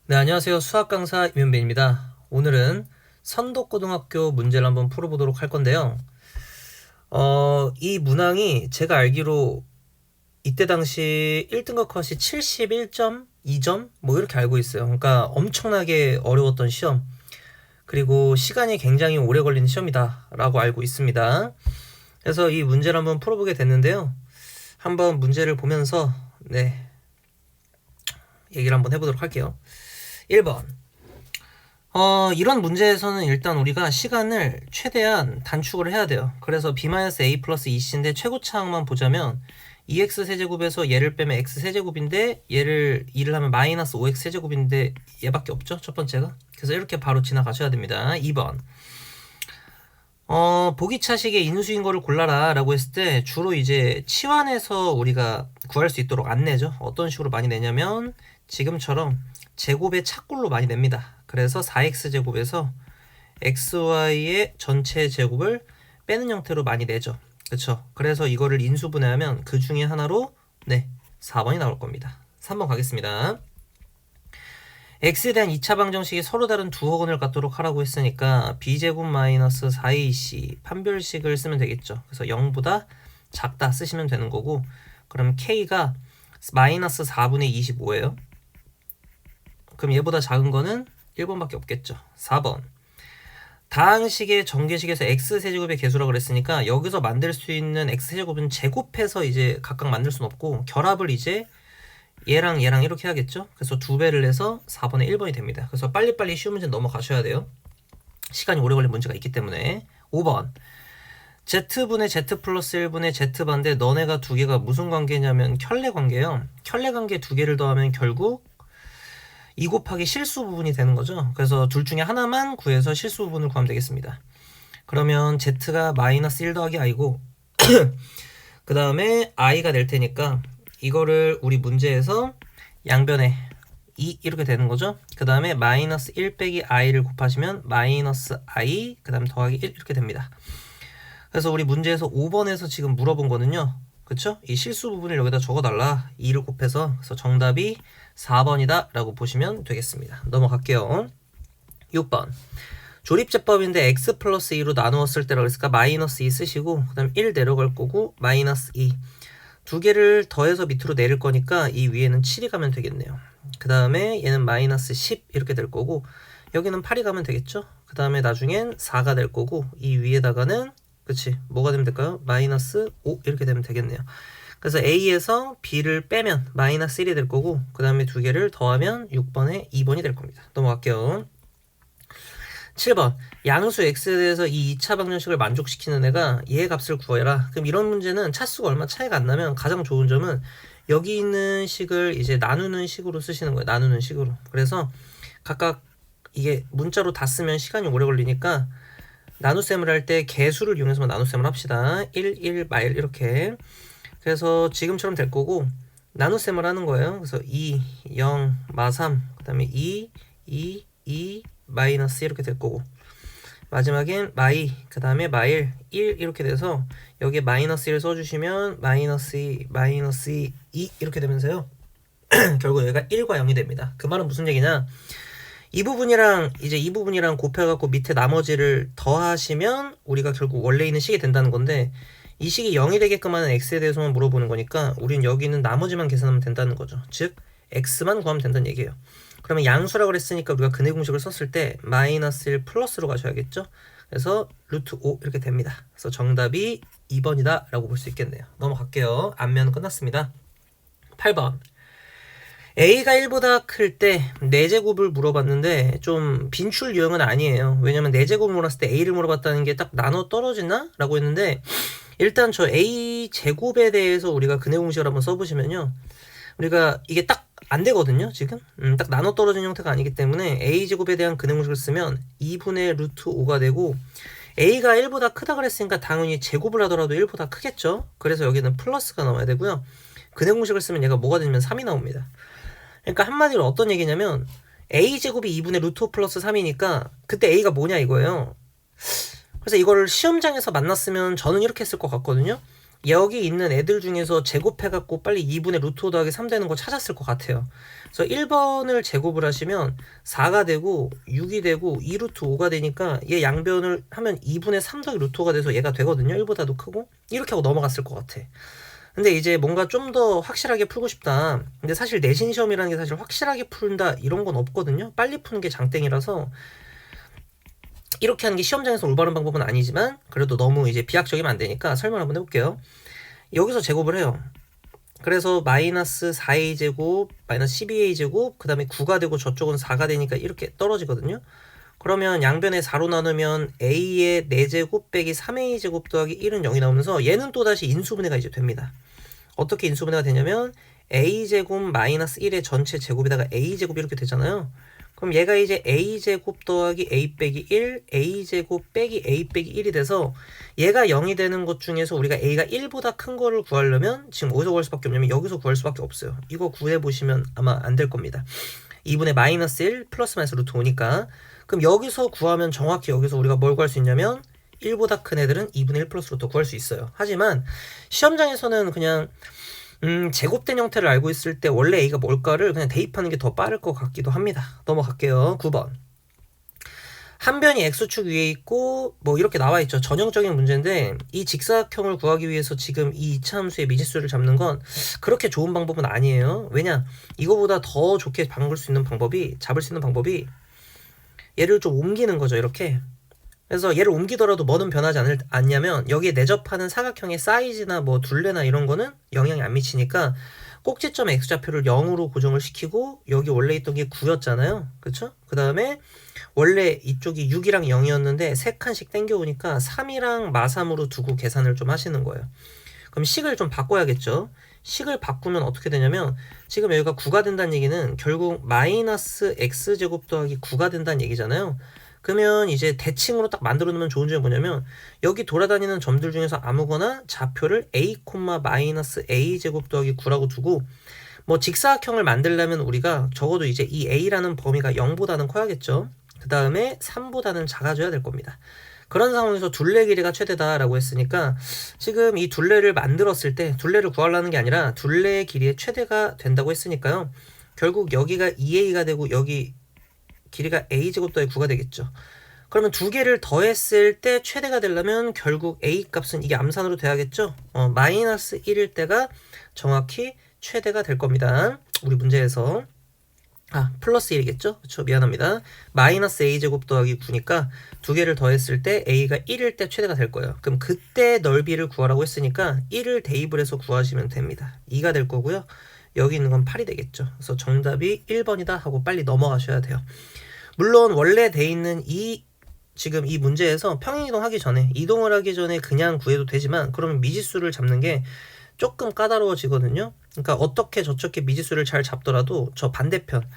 네, 안녕하세요. 수학 강사 이면배입니다. 오늘은 선덕고등학교 문제를 한번 풀어보도록 할 건데요. 이 문항이 제가 알기로 이때 당시 1등급 컷이 71.2점 뭐 이렇게 알고 있어요. 그러니까 엄청나게 어려웠던 시험. 그리고 시간이 굉장히 오래 걸리는 시험이다라고 알고 있습니다. 그래서 이 문제를 한번 풀어보게 됐는데요. 한번 문제를 보면서 얘기를 한번 해보도록 할게요. 1번. 이런 문제에서는 일단 우리가 시간을 최대한 단축을 해야 돼요. 그래서 b-a 플러스 2c인데 최고차항만 보자면 2x 세제곱에서 얘를 빼면 x 세제곱인데 얘를 2를 하면 마이너스 5x 세제곱인데 얘밖에 없죠, 첫 번째가. 그래서 이렇게 바로 지나가셔야 됩니다. 2번. 보기차식의 인수인 거를 골라라 라고 했을 때 주로 이제 치환해서 우리가 구할 수 있도록 안 내죠. 어떤 식으로 많이 내냐면 지금처럼 제곱의 착골로 많이 냅니다. 그래서 4x제곱에서 xy의 전체 제곱을 빼는 형태로 많이 내죠. 그쵸? 그래서 이거를 인수분해하면 그 중에 하나로 4번이 나올 겁니다. 3번 가겠습니다. x에 대한 2차 방정식이 서로 다른 두 허근을 갖도록 하라고 했으니까 b제곱 마이너스 4ac 판별식을 쓰면 되겠죠. 그래서 0보다 작다 쓰시면 되는 거고, 그럼 k가 마이너스 4분의 25예요. 그럼 얘보다 작은 거는 1번밖에 없겠죠. 4번. 다항식의 전개식에서 x세제곱의 개수라고 그랬으니까 여기서 만들 수 있는 x세제곱은 제곱해서 이제 각각 만들 수는 없고 결합을 이제 얘랑 얘랑 이렇게 해야겠죠. 그래서 2배를 해서 4번에 1번이 됩니다. 그래서 빨리빨리 쉬운 문제 넘어가셔야 돼요. 시간이 오래 걸린 문제가 있기 때문에. 5번. z분의 z 플러스 1분의 z반대 너네가 두 개가 무슨 관계냐면 켤레 관계예요. 켤레 관계 두 개를 더하면 결국 2 곱하기 실수 부분이 되는 거죠. 그래서 둘 중에 하나만 구해서 실수 부분을 구하면 되겠습니다. 그러면 z가 마이너스 1 더하기 i고 그 다음에 i가 될 테니까 이거를 우리 문제에서 양변에 2 이렇게 되는 거죠. 그 다음에 마이너스 1 빼기 i를 곱하시면 마이너스 i 그 다음 더하기 1 이렇게 됩니다. 그래서 우리 문제에서 5번에서 지금 물어본 거는요. 그쵸? 이 실수 부분을 여기다 적어달라. 2를 곱해서. 그래서 정답이 4번이다 라고 보시면 되겠습니다. 넘어갈게요. 6번. 조립제법인데 x 플러스 2로 나누었을 때라고 했으니까 마이너스 2 쓰시고 그 다음 1 내려갈 거고 마이너스 2 두 개를 더해서 밑으로 내릴 거니까 이 위에는 7이 가면 되겠네요. 그 다음에 얘는 마이너스 10 이렇게 될 거고 여기는 8이 가면 되겠죠. 그 다음에 나중엔 4가 될 거고 이 위에다가는 그치 뭐가 되면 될까요? 마이너스 5 이렇게 되면 되겠네요. 그래서 A에서 B를 빼면 마이너스 1이 될 거고 그 다음에 두 개를 더하면 6번에 2번이 될 겁니다. 넘어갈게요. 7번. 양수 x에 대해서 이 2차 방정식을 만족시키는 애가 얘의 값을 구해라. 그럼 이런 문제는 차수가 얼마 차이가 안 나면 가장 좋은 점은 여기 있는 식을 이제 나누는 식으로 쓰시는 거예요. 나누는 식으로. 그래서 각각 이게 문자로 다 쓰면 시간이 오래 걸리니까 나눗셈을 할 때 개수를 이용해서 나눗셈을 합시다. 1, 1, 마일 이렇게. 그래서 지금처럼 될 거고 나눗셈을 하는 거예요. 그래서 2, 0, 마 3, 그 다음에 2, 2, 2, 마이너스 이렇게 될 거고 마지막엔 마이, 그 다음에 마일, 1 이렇게 돼서 여기에 마이너스 1 써주시면 마이너스 2, 마이너스 2, 2 이렇게 되면서요. 결국 여기가 1과 0이 됩니다. 그 말은 무슨 얘기냐? 이 부분이랑 곱해갖고 밑에 나머지를 더하시면 우리가 결국 원래 있는 식이 된다는 건데 이 식이 0이 되게끔 하는 x에 대해서만 물어보는 거니까 우린 여기 있는 나머지만 계산하면 된다는 거죠. 즉 x만 구하면 된다는 얘기예요. 그러면 양수라고 그랬으니까 우리가 근해 공식을 썼을 때 마이너스 1 플러스로 가셔야겠죠. 그래서 루트 5 이렇게 됩니다. 그래서 정답이 2번이다 라고 볼 수 있겠네요. 넘어갈게요. 앞면은 끝났습니다. 8번. a가 1보다 클 때 4제곱을 물어봤는데 좀 빈출 유형은 아니에요. 왜냐면 4제곱을 물었을 때 a를 물어봤다는 게 딱 나눠 떨어지나? 라고 했는데 일단 저 a제곱에 대해서 우리가 근해 공식을 한번 써보시면요. 우리가 이게 딱 안 되거든요, 지금. 딱 나눠 떨어진 형태가 아니기 때문에 a제곱에 대한 근해 공식을 쓰면 2분의 루트 5가 되고 a가 1보다 크다 그랬으니까 당연히 제곱을 하더라도 1보다 크겠죠. 그래서 여기는 플러스가 나와야 되고요. 근해 공식을 쓰면 얘가 뭐가 되냐면 3이 나옵니다. 그러니까 한마디로 어떤 얘기냐면 a제곱이 2분의 루트 5 플러스 3이니까 그때 a가 뭐냐 이거예요. 그래서 이거를 시험장에서 만났으면 저는 이렇게 했을 것 같거든요. 여기 있는 애들 중에서 제곱해갖고 빨리 2분의 루트 5 더하기 3 되는 거 찾았을 것 같아요. 그래서 1번을 제곱을 하시면 4가 되고 6이 되고 2 루트 5가 되니까 얘 양변을 하면 2분의 3 더하기 루트 5가 돼서 얘가 되거든요. 1보다도 크고. 이렇게 하고 넘어갔을 것 같아. 근데 이제 뭔가 좀 더 확실하게 풀고 싶다. 근데 사실 내신 시험이라는 게 사실 확실하게 푼다 이런 건 없거든요. 빨리 푸는 게 장땡이라서 이렇게 하는 게 시험장에서 올바른 방법은 아니지만 그래도 너무 이제 비약적이면 안 되니까 설명 한번 해볼게요. 여기서 제곱을 해요. 그래서 마이너스 4a제곱, 마이너스 12a제곱, 그 다음에 9가 되고 저쪽은 4가 되니까 이렇게 떨어지거든요. 그러면 양변에 4로 나누면 a의 4제곱 빼기 3a제곱 더하기 1은 0이 나오면서 얘는 또다시 인수분해가 이제 됩니다. 어떻게 인수분해가 되냐면 a제곱 마이너스 1의 전체 제곱에다가 a제곱 이렇게 되잖아요. 그럼 얘가 이제 a제곱 더하기 a 빼기 1, a제곱 빼기 a 빼기 1이 돼서 얘가 0이 되는 것 중에서 우리가 a가 1보다 큰 거를 구하려면 지금 어디서 구할 수밖에 없냐면 여기서 구할 수밖에 없어요. 이거 구해보시면 아마 안 될 겁니다. 2분의 마이너스 1 플러스 마이너스 루트 5니까 그럼 여기서 구하면 정확히 여기서 우리가 뭘 구할 수 있냐면 1보다 큰 애들은 2분의 1 플러스 루트 구할 수 있어요. 하지만 시험장에서는 그냥 제곱된 형태를 알고 있을 때 원래 a가 뭘까를 그냥 대입하는 게 더 빠를 것 같기도 합니다. 넘어갈게요. 9번. 한 변이 x축 위에 있고 뭐 이렇게 나와 있죠. 전형적인 문제인데 이 직사각형을 구하기 위해서 지금 이 이차함수의 미지수를 잡는 건 그렇게 좋은 방법은 아니에요. 왜냐? 이거보다 더 좋게 잡을 수 있는 방법이 얘를 좀 옮기는 거죠. 이렇게. 그래서 얘를 옮기더라도 뭐는 변하지 않냐면 여기에 내접하는 사각형의 사이즈나 뭐 둘레나 이런 거는 영향이 안 미치니까 꼭지점 x좌표를 0으로 고정을 시키고 여기 원래 있던 게 9였잖아요. 그쵸? 그 다음에 원래 이쪽이 6이랑 0이었는데 3칸씩 땡겨오니까 3이랑 마3으로 두고 계산을 좀 하시는 거예요. 그럼 식을 좀 바꿔야겠죠. 식을 바꾸면 어떻게 되냐면 지금 여기가 9가 된다는 얘기는 결국 마이너스 x제곱 더하기 9가 된다는 얘기잖아요. 그러면 이제 대칭으로 딱 만들어 놓으면 좋은 점이 뭐냐면 여기 돌아다니는 점들 중에서 아무거나 좌표를 a, 마이너스 a제곱 더하기 9라고 두고 뭐 직사각형을 만들려면 우리가 적어도 이제 이 a라는 범위가 0보다는 커야겠죠. 그 다음에 3보다는 작아져야 될 겁니다. 그런 상황에서 둘레 길이가 최대다라고 했으니까 지금 이 둘레를 만들었을 때 둘레를 구하려는 게 아니라 둘레의 길이의 최대가 된다고 했으니까요. 결국 여기가 2a가 되고 여기 길이가 a제곱 더하기 9가 되겠죠. 그러면 두 개를 더했을 때 최대가 되려면 결국 a 값은 이게 암산으로 돼야겠죠. 마이너스 1일 때가 정확히 최대가 될 겁니다. 우리 문제에서 플러스 1이겠죠? 그쵸? 미안합니다. 마이너스 a제곱 더하기 9니까 두 개를 더했을 때 a가 1일 때 최대가 될 거예요. 그럼 그때 넓이를 구하라고 했으니까 1을 대입을 해서 구하시면 됩니다. 2가 될 거고요. 여기 있는 건 8이 되겠죠. 그래서 정답이 1번이다 하고 빨리 넘어가셔야 돼요. 물론 원래 돼 있는 지금 이 문제에서 평행이동 하기 전에 이동을 하기 전에 그냥 구해도 되지만 그러면 미지수를 잡는 게 조금 까다로워지거든요. 그러니까 어떻게 저렇게 미지수를 잘 잡더라도 저 반대편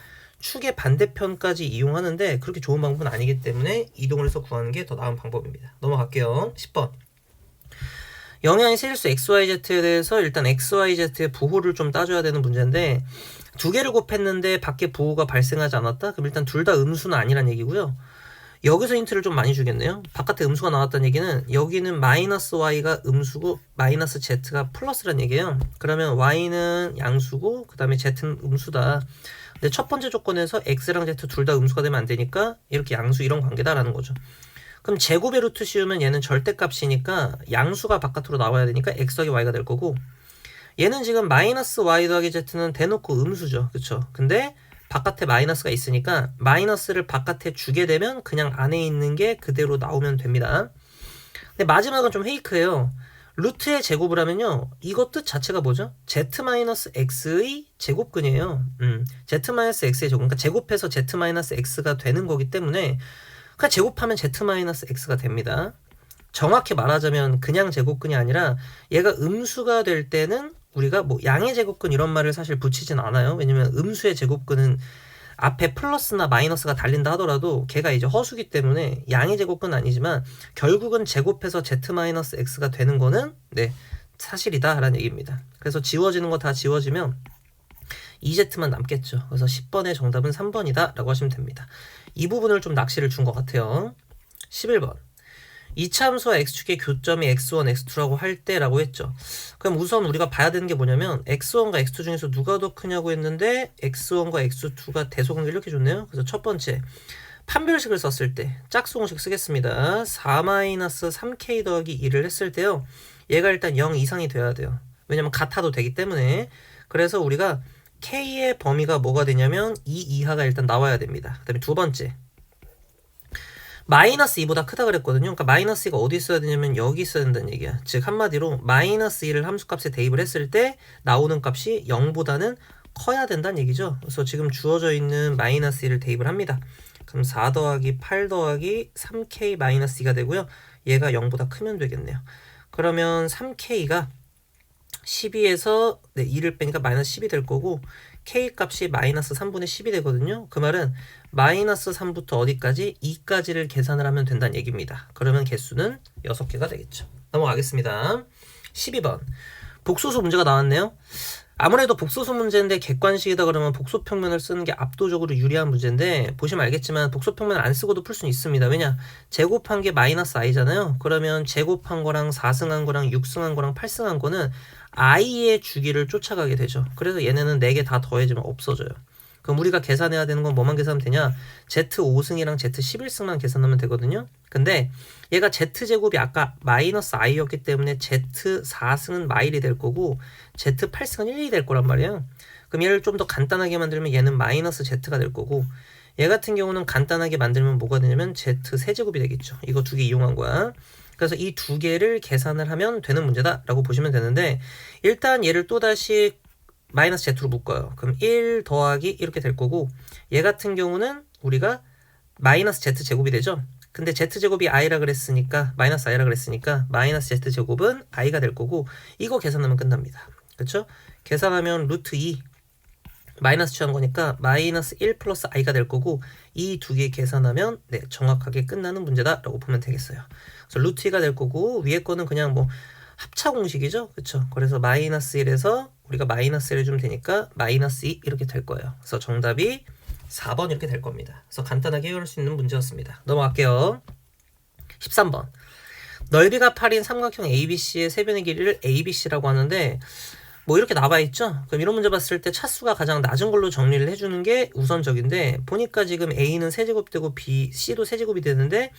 축의 반대편까지 이용하는데 그렇게 좋은 방법은 아니기 때문에 이동을 해서 구하는 게 더 나은 방법입니다. 넘어갈게요. 10번. 영향이 세질수 XYZ에 대해서 일단 XYZ의 부호를 좀 따줘야 되는 문제인데 두 개를 곱했는데 밖에 부호가 발생하지 않았다? 그럼 일단 둘 다 음수는 아니란 얘기고요. 여기서 힌트를 좀 많이 주겠네요. 바깥에 음수가 나왔다는 얘기는 여기는 마이너스 y가 음수고 마이너스 z가 플러스란 얘기예요. 그러면 y는 양수고 그 다음에 z는 음수다. 근데 첫 번째 조건에서 x랑 z 둘 다 음수가 되면 안 되니까 이렇게 양수 이런 관계다라는 거죠. 그럼 제곱의 루트 씌우면 얘는 절대값이니까 양수가 바깥으로 나와야 되니까 x 더하기 y가 될 거고 얘는 지금 마이너스 y 더하기 z는 대놓고 음수죠. 그쵸? 근데 바깥에 마이너스가 있으니까 마이너스를 바깥에 주게 되면 그냥 안에 있는 게 그대로 나오면 됩니다. 근데 마지막은 좀 페이크예요. 루트의 제곱을 하면요. 이거 뜻 자체가 뭐죠? z-x의 제곱근이에요. z-x의 제곱. 그러니까 제곱해서 z-x가 되는 거기 때문에 그냥 제곱하면 z-x가 됩니다. 정확히 말하자면 그냥 제곱근이 아니라 얘가 음수가 될 때는 우리가 뭐 양의 제곱근 이런 말을 사실 붙이진 않아요. 왜냐면 음수의 제곱근은 앞에 플러스나 마이너스가 달린다 하더라도 걔가 이제 허수기 때문에 양의 제곱근은 아니지만 결국은 제곱해서 z-x가 되는 거는 사실이다 라는 얘기입니다. 그래서 지워지는 거 다 지워지면 2z만 남겠죠. 그래서 10번의 정답은 3번이다 라고 하시면 됩니다. 이 부분을 좀 낚시를 준 것 같아요. 11번. 이차함수와 x축의 교점이 x1, x2라고 할 때라고 했죠. 그럼 우선 우리가 봐야 되는 게 뭐냐면 x1과 x2 중에서 누가 더 크냐고 했는데 x1과 x2가 대소관계를 이렇게 줬네요. 그래서 첫 번째 판별식을 썼을 때 짝수공식 쓰겠습니다. 4-3k 더하기 2를 했을 때요. 얘가 일단 0 이상이 돼야 돼요. 왜냐면 같아도 되기 때문에. 그래서 우리가 k의 범위가 뭐가 되냐면 2 이하가 일단 나와야 됩니다. 그 다음에 두 번째 마이너스 2보다 크다 그랬거든요. 그러니까 마이너스 2가 어디 있어야 되냐면 여기 있어야 된다는 얘기야. 즉 한마디로 마이너스 2를 함수값에 대입을 했을 때 나오는 값이 0보다는 커야 된다는 얘기죠. 그래서 지금 주어져 있는 마이너스 2를 대입을 합니다. 그럼 4 더하기 8 더하기 3k 마이너스 2가 되고요. 얘가 0보다 크면 되겠네요. 그러면 3k가 12에서 2를 빼니까 마이너스 10이 될 거고 k 값이 마이너스 3분의 10이 되거든요. 그 말은 마이너스 3부터 어디까지? 2까지를 계산을 하면 된다는 얘기입니다. 그러면 개수는 6개가 되겠죠. 넘어가겠습니다. 12번 복소수 문제가 나왔네요. 아무래도 복소수 문제인데 객관식이다 그러면 복소평면을 쓰는 게 압도적으로 유리한 문제인데 보시면 알겠지만 복소평면을 안 쓰고도 풀 수는 있습니다. 왜냐? 제곱한 게 마이너스 i잖아요. 그러면 제곱한 거랑 4승한 거랑 6승한 거랑 8승한 거는 i의 주기를 쫓아가게 되죠. 그래서 얘네는 4개 다 더해지면 없어져요. 그럼 우리가 계산해야 되는 건 뭐만 계산하면 되냐? Z5승이랑 Z11승만 계산하면 되거든요. 근데 얘가 Z제곱이 아까 마이너스 i였기 때문에 Z4승은 마일이 될 거고 Z8승은 1이 될 거란 말이에요. 그럼 얘를 좀 더 간단하게 만들면 얘는 마이너스 Z가 될 거고 얘 같은 경우는 간단하게 만들면 뭐가 되냐면 Z3제곱이 되겠죠. 이거 두 개 이용한 거야. 그래서 이 두 개를 계산을 하면 되는 문제다 라고 보시면 되는데 일단 얘를 또다시 마이너스 Z로 묶어요. 그럼 1 더하기 이렇게 될 거고 얘 같은 경우는 우리가 마이너스 Z제곱이 되죠. 근데 Z제곱이 i라 그랬으니까 마이너스 i라 그랬으니까 마이너스 Z제곱은 i가 될 거고 이거 계산하면 끝납니다. 그렇죠? 계산하면 루트 2 마이너스 취한 거니까 마이너스 1 플러스 i가 될 거고 이 두 개 계산하면 네 정확하게 끝나는 문제다 라고 보면 되겠어요. 그래서 루트 2가 될 거고 위에 거는 그냥 뭐 합차 공식이죠. 그렇죠? 그래서 마이너스 1에서 우리가 마이너스 1 해주면 되니까 마이너스 2 이렇게 될 거예요. 그래서 정답이 4번 이렇게 될 겁니다. 그래서 간단하게 해결할 수 있는 문제였습니다. 넘어갈게요. 13번 넓이가 8인 삼각형 ABC의 세변의 길이를 ABC라고 하는데 뭐 이렇게 나와 있죠. 그럼 이런 문제 봤을 때 차수가 가장 낮은 걸로 정리를 해주는 게 우선적인데 보니까 지금 A는 세제곱 되고 C도 세제곱이 되는데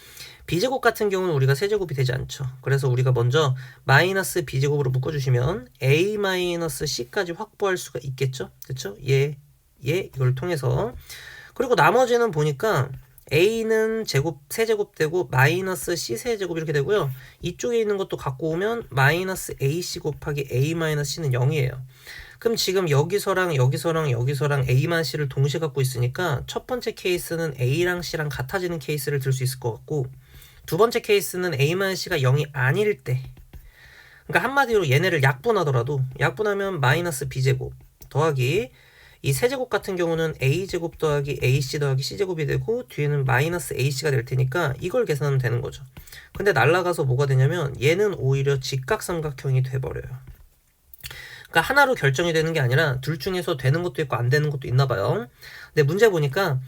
B제곱 같은 경우는 우리가 세제곱이 되지 않죠. 그래서 우리가 먼저 마이너스 B제곱으로 묶어주시면 A-C까지 확보할 수가 있겠죠. 그렇죠? 이걸 통해서 그리고 나머지는 보니까 A는 세제곱 되고 마이너스 C 세제곱 이렇게 되고요. 이쪽에 있는 것도 갖고 오면 마이너스 AC 곱하기 A-C는 0이에요. 그럼 지금 여기서랑 A-C를 동시에 갖고 있으니까 첫 번째 케이스는 A랑 C랑 같아지는 케이스를 들 수 있을 것 같고 두 번째 케이스는 A-C가 0이 아닐 때 그러니까 한마디로 얘네를 약분하면 마이너스 B제곱 더하기 이 세제곱 같은 경우는 A제곱 더하기 AC 더하기 C제곱이 되고 뒤에는 마이너스 AC가 될 테니까 이걸 계산하면 되는 거죠. 근데 날라가서 뭐가 되냐면 얘는 오히려 직각삼각형이 돼버려요. 그러니까 하나로 결정이 되는 게 아니라 둘 중에서 되는 것도 있고 안 되는 것도 있나 봐요. 근데 문제 보니까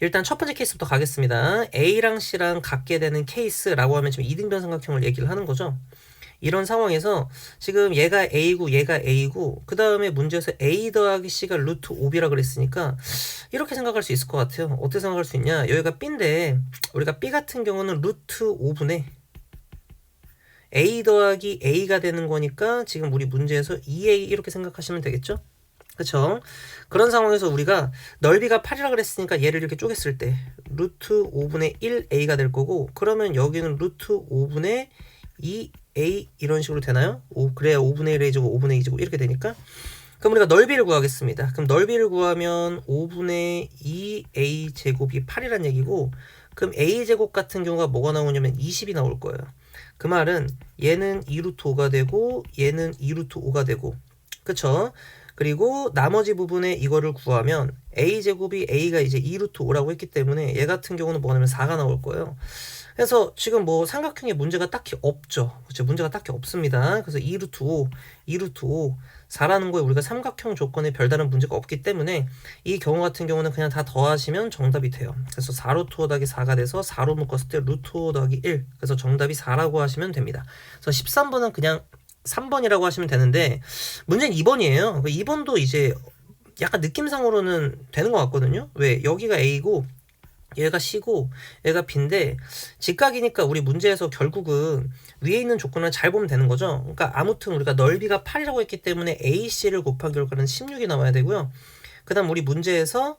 일단 첫 번째 케이스부터 가겠습니다. A랑 C랑 같게 되는 케이스라고 하면 지금 이등변 삼각형을 얘기를 하는 거죠. 이런 상황에서 지금 얘가 A고 그 다음에 문제에서 A 더하기 C가 루트 5B라 그랬으니까 이렇게 생각할 수 있을 것 같아요. 어떻게 생각할 수 있냐? 여기가 B인데 우리가 B 같은 경우는 루트 5분의 A 더하기 A가 되는 거니까 지금 우리 문제에서 2A 이렇게 생각하시면 되겠죠? 그쵸? 그런 상황에서 우리가 넓이가 8이라 그랬으니까 얘를 이렇게 쪼갰을 때 루트 5분의 1A가 될 거고 그러면 여기는 루트 5분의 2A 이런 식으로 되나요? 그래야 5분의 1A 제곱 5분의 2 제곱 이렇게 되니까 그럼 우리가 넓이를 구하겠습니다. 그럼 넓이를 구하면 5분의 2A 제곱이 8이란 얘기고 그럼 A 제곱 같은 경우가 뭐가 나오냐면 20이 나올 거예요. 그 말은 얘는 2루트 5가 되고 얘는 2루트 5가 되고 그쵸? 그리고 나머지 부분에 이거를 구하면 A제곱이 A가 이제 2루트 5라고 했기 때문에 얘 같은 경우는 뭐가 나면 4가 나올 거예요. 그래서 지금 뭐 삼각형에 문제가 딱히 없죠. 그렇죠? 문제가 딱히 없습니다. 그래서 2루트 5, 2루트 5, 4라는 거에 우리가 삼각형 조건에 별다른 문제가 없기 때문에 이 경우 같은 경우는 그냥 다 더하시면 정답이 돼요. 그래서 4루트 5 더하기 4가 돼서 4로 묶었을 때 루트 5 더하기 1. 그래서 정답이 4라고 하시면 됩니다. 그래서 13번은 그냥 3번이라고 하시면 되는데 문제는 2번이에요. 2번도 이제 약간 느낌상으로는 되는 것 같거든요. 왜? 여기가 A고 얘가 C고 얘가 B인데 직각이니까 우리 문제에서 결국은 위에 있는 조건을 잘 보면 되는 거죠. 그러니까 아무튼 우리가 넓이가 8이라고 했기 때문에 AC를 곱한 결과는 16이 나와야 되고요. 그 다음 우리 문제에서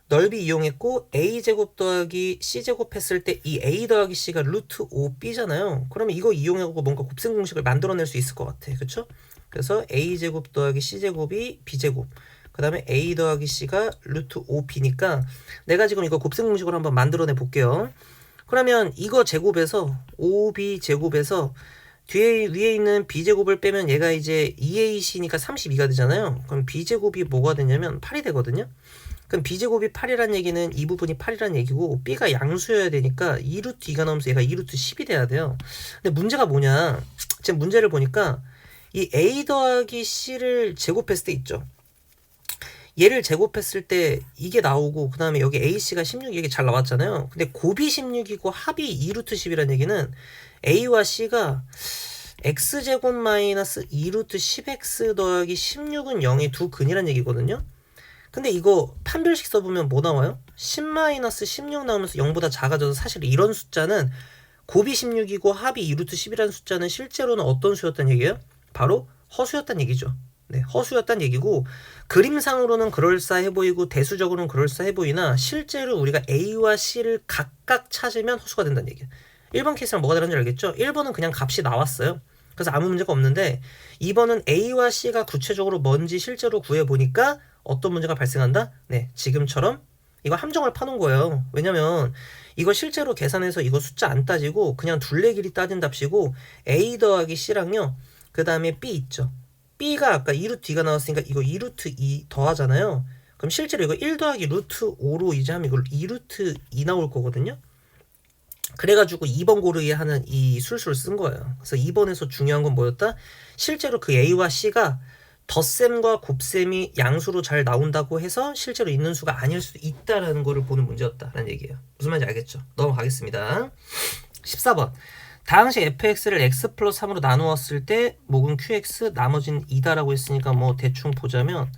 넓이 이용했고 A제곱 더하기 C제곱 했을 때 이 A 더하기 C가 루트 5B잖아요. 그러면 이거 이용하고 뭔가 곱셈 공식을 만들어낼 수 있을 것 같아. 그쵸? 그래서 A제곱 더하기 C제곱이 B제곱, 그 다음에 A 더하기 C가 루트 5B니까 내가 지금 이거 곱셈 공식으로 한번 만들어내 볼게요. 그러면 이거 제곱에서 5B 제곱에서 뒤에 위에 있는 B제곱을 빼면 얘가 이제 2AC니까 32가 되잖아요. 그럼 B제곱이 뭐가 되냐면 8이 되거든요. 그럼 B제곱이 8이란 얘기는 이 부분이 8이란 얘기고 B가 양수여야 되니까 2루트 2가 나오면서 얘가 2루트 10이 돼야 돼요. 근데 문제가 뭐냐, 지금 문제를 보니까 이 A 더하기 C를 제곱했을 때 있죠. 얘를 제곱했을 때 이게 나오고 그 다음에 여기 AC가 16 이게 잘 나왔잖아요. 근데 곱이 16이고 합이 2루트 10이라는 얘기는 A와 C가 x제곱 마이너스 2루트 10x 더하기 16은 0의 두 근이란 얘기거든요. 근데 이거 판별식 써보면 뭐 나와요? 10 마이너스 16 나오면서 0보다 작아져서 사실 이런 숫자는 곱이 16이고 합이 2루트 10이라는 숫자는 실제로는 어떤 수였단 얘기예요? 바로 허수였단 얘기죠. 네, 허수였단 얘기고 그림상으로는 그럴싸해 보이고 대수적으로는 그럴싸해 보이나 실제로 우리가 A와 C를 각각 찾으면 허수가 된다는 얘기예요. 1번 케이스랑 뭐가 다른지 알겠죠? 1번은 그냥 값이 나왔어요. 그래서 아무 문제가 없는데 2번은 A와 C가 구체적으로 뭔지 실제로 구해보니까 어떤 문제가 발생한다? 네, 지금처럼 이거 함정을 파놓은 거예요. 왜냐면 이거 실제로 계산해서 이거 숫자 안 따지고 그냥 둘레길이 따진답시고 A 더하기 C랑요, 그 다음에 B 있죠. B가 아까 2루트 2가 나왔으니까 이거 2루트 2 더하잖아요. 그럼 실제로 이거 1 더하기 루트 5로 이제 하면 이걸 2루트 2 나올 거거든요. 그래가지고 2번 고르기 하는 이 술수를 쓴 거예요. 그래서 2번에서 중요한 건 뭐였다? 실제로 그 A와 C가 덧셈과 곱셈이 양수로 잘 나온다고 해서 실제로 있는 수가 아닐 수도 있다라는 거를 보는 문제였다라는 얘기예요. 무슨 말인지 알겠죠? 넘어가겠습니다. 14번. 당시 fx를 x 플러스 3으로 나누었을 때 목은 qx 나머지는 2다라고 했으니까 뭐 대충 보자면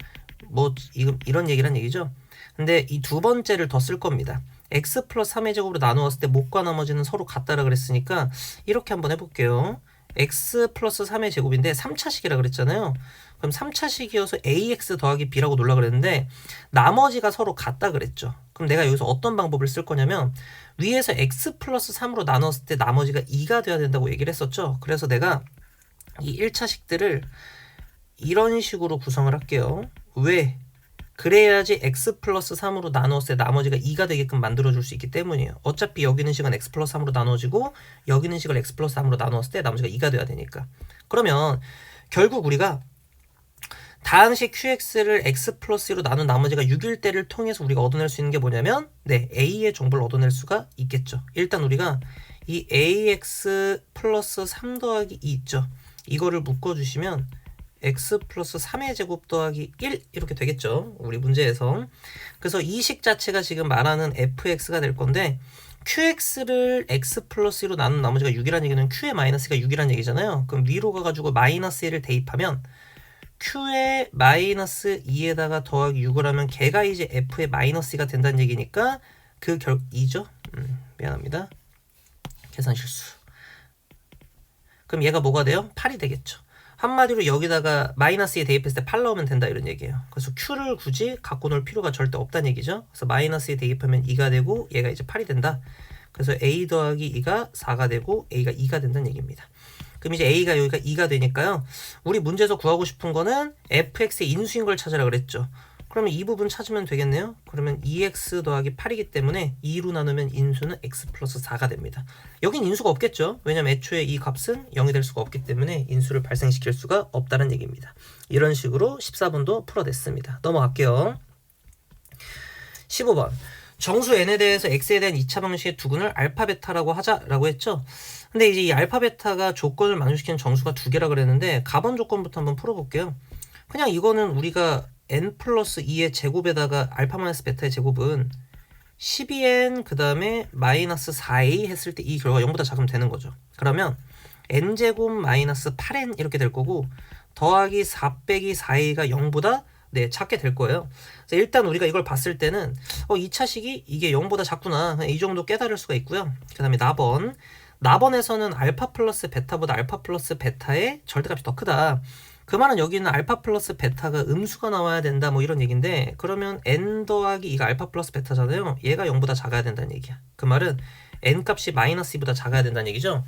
뭐 이런 얘기란 얘기죠. 근데 이 두 번째를 더 쓸 겁니다. x 플러스 3의 제곱으로 나누었을 때 목과 나머지는 서로 같다라 그랬으니까 이렇게 한번 해볼게요. x 플러스 3의 제곱인데 3차식이라 그랬잖아요. 그럼 3차식이어서 ax 더하기 b라고 놀라 그랬는데 나머지가 서로 같다 그랬죠. 그럼 내가 여기서 어떤 방법을 쓸 거냐면 위에서 x 플러스 3으로 나눴을 때 나머지가 2가 돼야 된다고 얘기를 했었죠. 그래서 내가 이 1차식들을 이런 식으로 구성을 할게요. 왜? 그래야지 x 플러스 3으로 나눴을 때 나머지가 2가 되게끔 만들어줄 수 있기 때문이에요. 어차피 여기는 식은 x 플러스 3으로 나눠지고 여기는 식을 x 플러스 3으로 나눴을 때 나머지가 2가 돼야 되니까. 그러면 결국 우리가 다항식 qx를 x 플러스 1로 나눈 나머지가 6일 때를 통해서 우리가 얻어낼 수 있는 게 뭐냐면 네, a의 정보를 얻어낼 수가 있겠죠. 일단 우리가 이 ax 플러스 3 더하기 2 있죠. 이거를 묶어주시면 x 플러스 3의 제곱 더하기 1 이렇게 되겠죠. 우리 문제에서. 그래서 이 식 자체가 지금 말하는 fx가 될 건데 qx를 x 플러스 1로 나눈 나머지가 6이라는 얘기는 q의 마이너스가 6이라는 얘기잖아요. 그럼 위로 가가지고 마이너스 1을 대입하면 q의 마이너스 2에다가 더하기 6을 하면 걔가 이제 f의 마이너스 2가 된다는 얘기니까 그 2죠? 미안합니다. 계산 실수. 그럼 얘가 뭐가 돼요? 8이 되겠죠. 한마디로 여기다가 마이너스 2 대입했을 때 8 나오면 된다 이런 얘기예요. 그래서 q를 굳이 갖고 놀 필요가 절대 없다는 얘기죠. 그래서 마이너스 2 대입하면 2가 되고 얘가 이제 8이 된다. 그래서 a 더하기 2가 4가 되고 a가 2가 된다는 얘기입니다. 그럼 이제 a가 여기가 2가 되니까요. 우리 문제에서 구하고 싶은 거는 fx의 인수인 걸 찾으라 그랬죠. 그러면 이 부분 찾으면 되겠네요. 그러면 2x 더하기 8이기 때문에 2로 나누면 인수는 x 플러스 4가 됩니다. 여긴 인수가 없겠죠. 왜냐면 애초에 이 값은 0이 될 수가 없기 때문에 인수를 발생시킬 수가 없다는 얘기입니다. 이런 식으로 14번도 풀어냈습니다. 넘어갈게요. 15번. 정수 n에 대해서 x에 대한 2차 방식의 두근을 알파 베타라고 하자라고 했죠. 근데 이제 이 알파 베타가 조건을 만족시키는 정수가 두 개라 그랬는데 가번 조건부터 한번 풀어볼게요. 그냥 이거는 우리가 n 플러스 2의 제곱에다가 알파 마이너스 베타의 제곱은 12n 그 다음에 마이너스 4a 했을 때 이 결과가 0보다 작으면 되는 거죠. 그러면 n제곱 마이너스 8n 이렇게 될 거고 더하기 4 빼기 4a가 0보다 네, 작게 될 거예요. 그래서 일단 우리가 이걸 봤을 때는 2차식이 이게 0보다 작구나. 이 정도 깨달을 수가 있고요. 그 다음에 나번에서는 알파 플러스 베타보다 알파 플러스 베타의 절대값이 더 크다. 그 말은 여기는 알파 플러스 베타가 음수가 나와야 된다 뭐 이런 얘기인데 그러면 n 더하기 이가 알파 플러스 베타잖아요. 얘가 0보다 작아야 된다는 얘기야. 그 말은 n 값이 마이너스 2보다 작아야 된다는 얘기죠.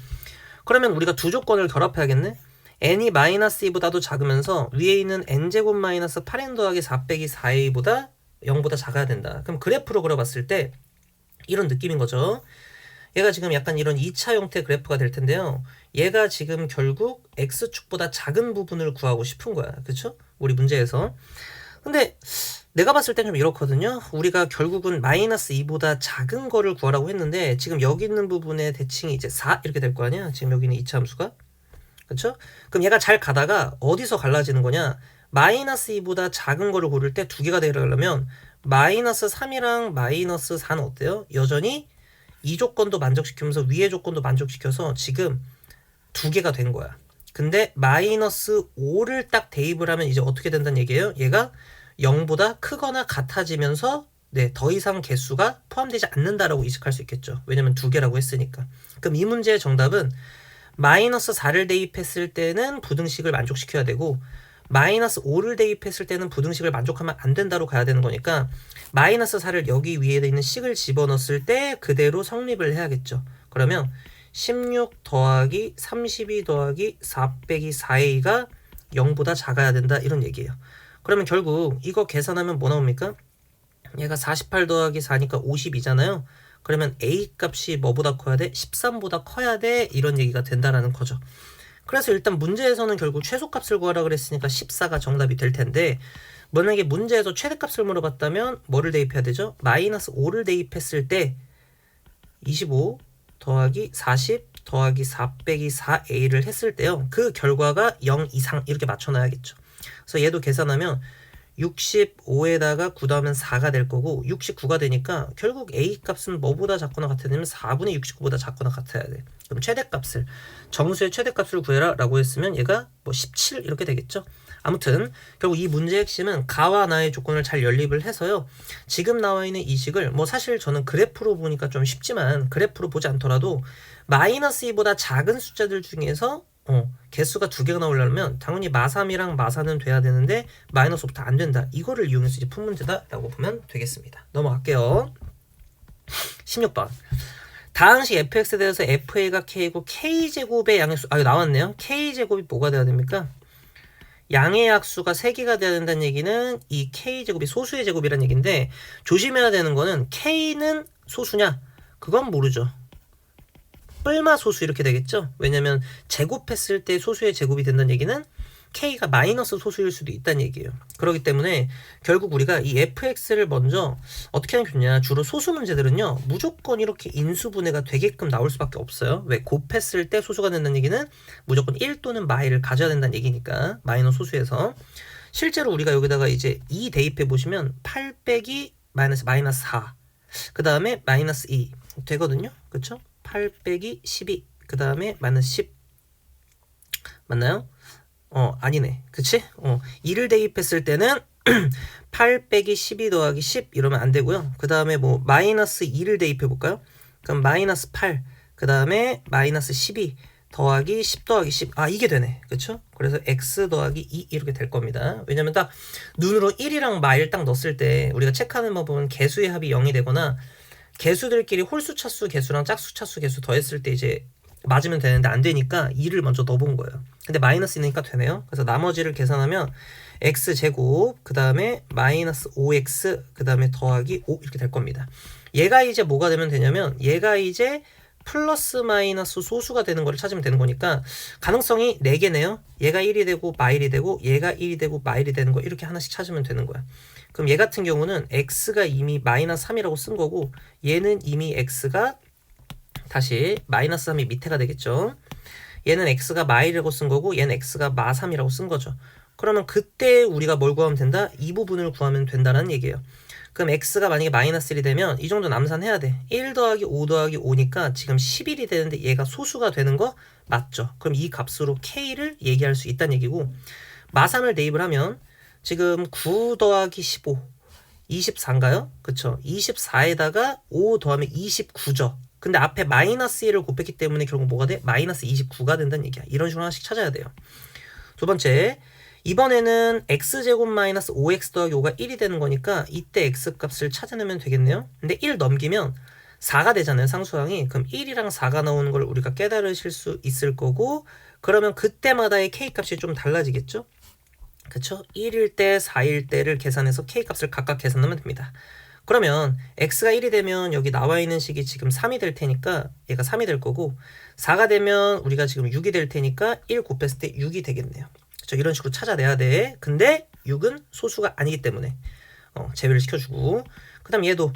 그러면 우리가 두 조건을 결합해야겠네. n이 마이너스 2보다도 작으면서 위에 있는 n제곱 마이너스 8n 더하기 4 빼기 4a보다 0보다 작아야 된다. 그럼 그래프로 그려봤을 때 이런 느낌인 거죠. 얘가 지금 약간 이런 2차 형태 그래프가 될 텐데요. 얘가 지금 결국 x축보다 작은 부분을 구하고 싶은 거야. 그쵸? 우리 문제에서. 근데 내가 봤을 땐 좀 이렇거든요. 우리가 결국은 마이너스 2보다 작은 거를 구하라고 했는데 지금 여기 있는 부분의 대칭이 이제 4 이렇게 될 거 아니야. 지금 여기 있는 2차 함수가. 그쵸? 그럼 얘가 잘 가다가 어디서 갈라지는 거냐? 마이너스 2보다 작은 거를 고를 때 두 개가 되려면 마이너스 3이랑 마이너스 4는 어때요? 여전히 이 조건도 만족시키면서 위의 조건도 만족시켜서 지금 두 개가 된 거야. 근데 마이너스 5를 딱 대입을 하면 이제 어떻게 된다는 얘기예요? 얘가 0보다 크거나 같아지면서 네, 더 이상 개수가 포함되지 않는다라고 이식할 수 있겠죠. 왜냐면 두 개라고 했으니까. 그럼 이 문제의 정답은 마이너스 4를 대입했을 때는 부등식을 만족시켜야 되고 마이너스 5를 대입했을 때는 부등식을 만족하면 안 된다로 가야 되는 거니까 마이너스 4를 여기 위에 있는 식을 집어넣었을 때 그대로 성립을 해야겠죠. 그러면 16 더하기 32 더하기 4 빼기 4a가 0보다 작아야 된다 이런 얘기예요. 그러면 결국 이거 계산하면 뭐 나옵니까? 얘가 48 더하기 4니까 50이잖아요. 그러면 a 값이 뭐보다 커야 돼? 13보다 커야 돼 이런 얘기가 된다라는 거죠. 그래서 일단 문제에서는 결국 최소값을 구하라 그랬으니까 14가 정답이 될 텐데 만약에 문제에서 최대값을 물어봤다면 뭐를 대입해야 되죠? 마이너스 5를 대입했을 때 25 더하기 40 더하기 4 빼기 4a를 했을 때요. 그 결과가 0 이상 이렇게 맞춰놔야겠죠. 그래서 얘도 계산하면 65에다가 9 더하면 4가 될 거고 69가 되니까 결국 a 값은 뭐보다 작거나 같아야 되면 4분의 69보다 작거나 같아야 돼. 그럼 최대값을 정수의 최대값을 구해라 라고 했으면 얘가 뭐 17 이렇게 되겠죠. 아무튼 결국 이 문제의 핵심은 가와 나의 조건을 잘 연립을 해서요. 지금 나와 있는 이 식을 뭐 사실 저는 그래프로 보니까 좀 쉽지만 그래프로 보지 않더라도 마이너스 2보다 작은 숫자들 중에서 개수가 두 개가 나오려면 당연히 마3이랑 마4는 돼야 되는데 마이너스 5부터 안 된다. 이거를 이용해서 이제 푼 문제다 라고 보면 되겠습니다. 넘어갈게요. 16번. 다항식 fx에 대해서 fa가 k이고 k제곱의 양의 수 이거 나왔네요. k제곱이 뭐가 돼야 됩니까? 양의 약수가 3개가 돼야 된다는 얘기는 이 k제곱이 소수의 제곱이라는 얘기인데 조심해야 되는 거는 k는 소수냐? 그건 모르죠. 뿔마 소수 이렇게 되겠죠. 왜냐면 제곱했을 때 소수의 제곱이 된다는 얘기는 k가 마이너스 소수일 수도 있다는 얘기예요. 그렇기 때문에 결국 우리가 이 fx를 먼저 어떻게 하면 좋냐. 주로 소수 문제들은요. 무조건 이렇게 인수분해가 되게끔 나올 수밖에 없어요. 왜? 곱했을 때 소수가 된다는 얘기는 무조건 1 또는 마이를 가져야 된다는 얘기니까 마이너스 소수에서 실제로 우리가 여기다가 이제 2 대입해 보시면 8 빼기 마이너스 4 그 다음에 마이너스 2 되거든요. 그쵸? 8 빼기 12 그 다음에 마이너스 10 맞나요? 아니네. 그치? 2를 대입했을 때는 8 빼기 12 더하기 10 이러면 안 되고요. 그 다음에 뭐 마이너스 2를 대입해 볼까요? 그럼 마이너스 8 그 다음에 마이너스 12 더하기 10 더하기 10 이게 되네. 그쵸? 그래서 x 더하기 2 이렇게 될 겁니다. 왜냐면 딱 눈으로 1이랑 마일 딱 넣었을 때 우리가 체크하는 방법은 개수의 합이 0이 되거나 개수들끼리 홀수 차수 개수랑 짝수 차수 개수 더했을 때 이제 맞으면 되는데 안 되니까 2를 먼저 넣어본 거예요. 근데 마이너스 있으니까 되네요. 그래서 나머지를 계산하면 x제곱 그 다음에 마이너스 5x 그 다음에 더하기 5 이렇게 될 겁니다. 얘가 이제 뭐가 되면 되냐면 얘가 이제 플러스 마이너스 소수가 되는 거를 찾으면 되는 거니까 가능성이 4개네요. 얘가 1이 되고 마일이 되고 얘가 1이 되고 마일이 되는 거 이렇게 하나씩 찾으면 되는 거야. 그럼 얘 같은 경우는 x가 이미 마이너스 3이라고 쓴 거고 얘는 이미 x가 다시 마이너스 3이 밑에가 되겠죠. 얘는 x가 마일이라고 쓴 거고 얘는 x가 마3이라고 쓴 거죠. 그러면 그때 우리가 뭘 구하면 된다? 이 부분을 구하면 된다는 얘기예요. 그럼 x가 만약에 마이너스 1이 되면 이 정도는 암산해야 돼. 1 더하기 5 더하기 5니까 지금 11이 되는데 얘가 소수가 되는 거 맞죠? 그럼 이 값으로 k를 얘기할 수 있다는 얘기고 마3을 대입을 하면 지금 9 더하기 15 24인가요? 그쵸? 24에다가 5 더하면 29죠. 근데 앞에 마이너스 1을 곱했기 때문에 결국 뭐가 돼? 마이너스 29가 된다는 얘기야. 이런 식으로 하나씩 찾아야 돼요. 두 번째, 이번에는 x제곱 마이너스 5x 더하기 5가 1이 되는 거니까 이때 x값을 찾아내면 되겠네요. 근데 1 넘기면 4가 되잖아요. 상수항이. 그럼 1이랑 4가 나오는 걸 우리가 깨달으실 수 있을 거고 그러면 그때마다의 k값이 좀 달라지겠죠? 그쵸? 1일 때, 4일 때를 계산해서 k값을 각각 계산하면 됩니다. 그러면 x가 1이 되면 여기 나와 있는 식이 지금 3이 될 테니까 얘가 3이 될 거고 4가 되면 우리가 지금 6이 될 테니까 1 곱했을 때 6이 되겠네요. 그렇죠? 이런 식으로 찾아내야 돼. 근데 6은 소수가 아니기 때문에 제외를 시켜주고 그 다음 얘도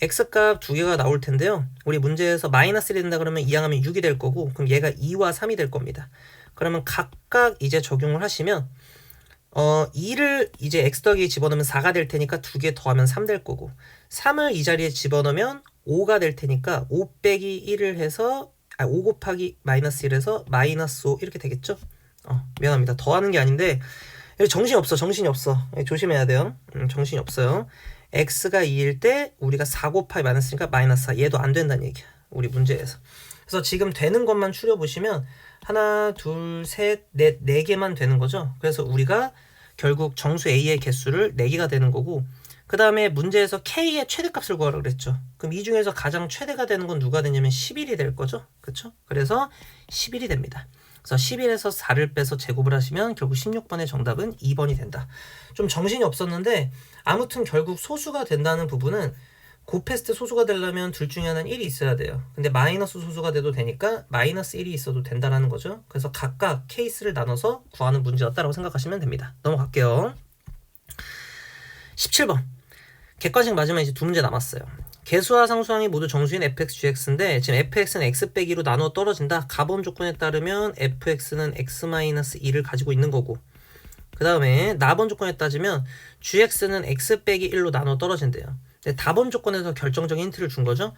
x값 두 개가 나올 텐데요. 우리 문제에서 마이너스 1이 된다 그러면 이항하면 6이 될 거고 그럼 얘가 2와 3이 될 겁니다. 그러면 각각 이제 적용을 하시면 2를 이제 x 더하기 집어넣으면 4가 될 테니까 2개 더하면 3 될 거고 3을 이 자리에 집어넣으면 5가 될 테니까 5 빼기 1을 해서 5 곱하기 마이너스 1에서 마이너스 5 이렇게 되겠죠? 미안합니다. 더하는 게 아닌데 정신이 없어. 조심해야 돼요. 정신이 없어요. x가 2일 때 우리가 4 곱하기 마이너스니까 마이너스 4 얘도 안 된다는 얘기야. 우리 문제에서. 그래서 지금 되는 것만 추려보시면 하나, 둘, 셋, 넷, 4개만 되는 거죠. 그래서 우리가 결국 정수 A의 개수를 4개가 되는 거고 그 다음에 문제에서 K의 최대값을 구하라고 그랬죠. 그럼 이 중에서 가장 최대가 되는 건 누가 되냐면 11이 될 거죠. 그렇죠? 그래서 11이 됩니다. 그래서 11에서 4를 빼서 제곱을 하시면 결국 16번의 정답은 2번이 된다. 좀 정신이 없었는데 아무튼 결국 소수가 된다는 부분은 곱했을 때 소수가 되려면 둘 중에 하나는 1이 있어야 돼요. 근데 마이너스 소수가 돼도 되니까 마이너스 1이 있어도 된다라는 거죠. 그래서 각각 케이스를 나눠서 구하는 문제였다라고 생각하시면 됩니다. 넘어갈게요. 17번. 객관식 맞으면 이제 두 문제 남았어요. 개수와 상수항이 모두 정수인 fx, gx인데 지금 fx는 x 빼기로 나누어 떨어진다. 가본 조건에 따르면 fx는 x-2를 가지고 있는 거고 그 다음에 나번 조건에 따지면 gx는 x 빼기 1로 나누어 떨어진대요. 다번 조건에서 결정적인 힌트를 준 거죠.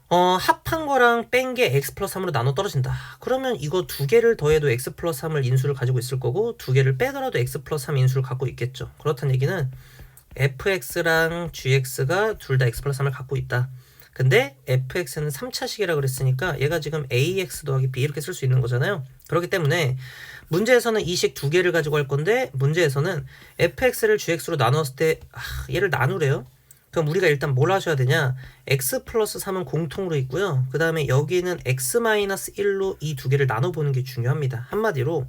합한 거랑 뺀 게 x 플러스 3으로 나눠 떨어진다. 그러면 이거 두 개를 더해도 x 플러스 3을 인수를 가지고 있을 거고 두 개를 빼더라도 x 플러스 3 인수를 갖고 있겠죠. 그렇다는 얘기는 fx랑 gx가 둘 다 x 플러스 3을 갖고 있다. 근데 fx는 3차식이라 그랬으니까 얘가 지금 ax 더하기 b 이렇게 쓸 수 있는 거잖아요. 그렇기 때문에 문제에서는 이 식 두 개를 가지고 할 건데 문제에서는 fx를 gx로 나눴을 때 얘를 나누래요. 그럼 우리가 일단 뭘 하셔야 되냐? x 플러스 3은 공통으로 있고요. 그 다음에 여기는 x 마이너스 1로 이 두 개를 나눠보는 게 중요합니다. 한마디로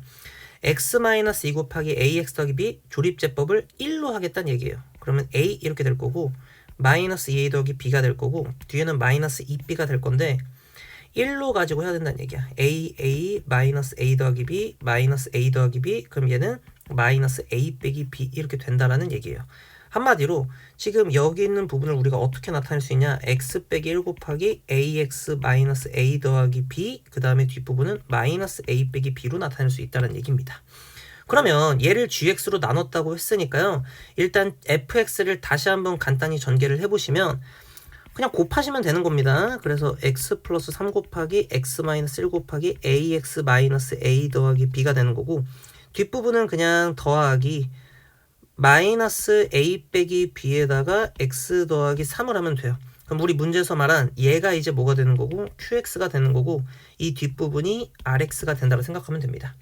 x 마이너스 2 곱하기 ax 더하기 b 조립제법을 1로 하겠다는 얘기예요. 그러면 a 이렇게 될 거고 마이너스 2a 더하기 b가 될 거고 뒤에는 마이너스 2b가 될 건데 1로 가지고 해야 된다는 얘기야. a 마이너스 a 더하기 b 마이너스 a 더하기 b 그럼 얘는 마이너스 a 빼기 b 이렇게 된다라는 얘기예요. 한마디로 지금 여기 있는 부분을 우리가 어떻게 나타낼 수 있냐? x 빼기 1 곱하기 ax 마이너스 a 더하기 b 그 다음에 뒷부분은 마이너스 a 빼기 b로 나타낼 수 있다는 얘기입니다. 그러면 얘를 gx로 나눴다고 했으니까요. 일단 fx를 다시 한번 간단히 전개를 해보시면 그냥 곱하시면 되는 겁니다. 그래서 x 플러스 3 곱하기 x 마이너스 1 곱하기 ax 마이너스 a 더하기 b가 되는 거고 뒷부분은 그냥 더하기 마이너스 a 빼기 b에다가 x 더하기 3을 하면 돼요. 그럼 우리 문제에서 말한 얘가 이제 뭐가 되는 거고 qx가 되는 거고 이 뒷부분이 rx가 된다고 생각하면 됩니다.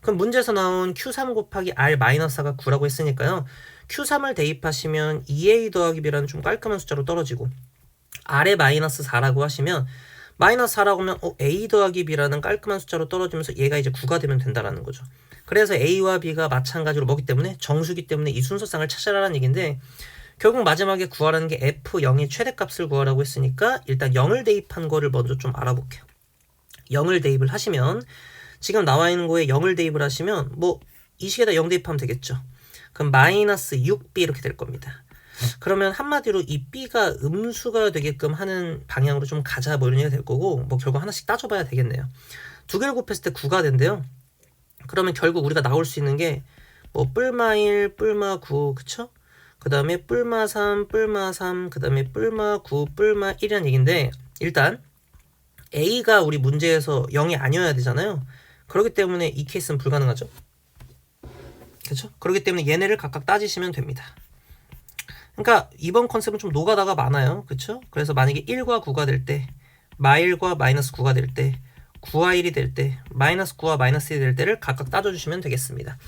그럼 문제에서 나온 q3 곱하기 r 마이너스 4가 9라고 했으니까요. q3을 대입하시면 2a 더하기 b라는 좀 깔끔한 숫자로 떨어지고 r에 마이너스 4라고 하시면 마이너스 4라고 하면 a 더하기 b라는 깔끔한 숫자로 떨어지면서 얘가 이제 9가 되면 된다라는 거죠. 그래서 a와 b가 마찬가지로 먹기 때문에 정수기 때문에 이 순서상을 찾아라는 얘기인데 결국 마지막에 구하라는 게 f0의 최대값을 구하라고 했으니까 일단 0을 대입한 거를 먼저 좀 알아볼게요. 0을 대입을 하시면 지금 나와 있는 거에 0을 대입을 하시면 뭐 이 식에다 0 대입하면 되겠죠. 그럼 마이너스 6b 이렇게 될 겁니다. 그러면 한마디로 이 b가 음수가 되게끔 하는 방향으로 좀 가자 뭐 이런 얘기가 될 거고 뭐 결국 하나씩 따져봐야 되겠네요. 두 개를 곱했을 때 9가 된대요. 그러면 결국 우리가 나올 수 있는 게 뭐 뿔마 1, 뿔마 9 그쵸? 그 다음에 뿔마 3, 뿔마 3, 그 다음에 뿔마 9, 뿔마 1이라는 얘기인데 일단 a가 우리 문제에서 0이 아니어야 되잖아요. 그렇기 때문에 이 케이스는 불가능하죠. 그렇죠? 그렇기 때문에 얘네를 각각 따지시면 됩니다. 그러니까 이번 컨셉은 좀 노가다가 많아요. 그렇죠? 그래서 만약에 1과 9가 될 때, 마1과 마이너스 9가 될 때, 9와 1이 될 때, 마이너스 9와 마이너스 1이 될 때를 각각 따져주시면 되겠습니다.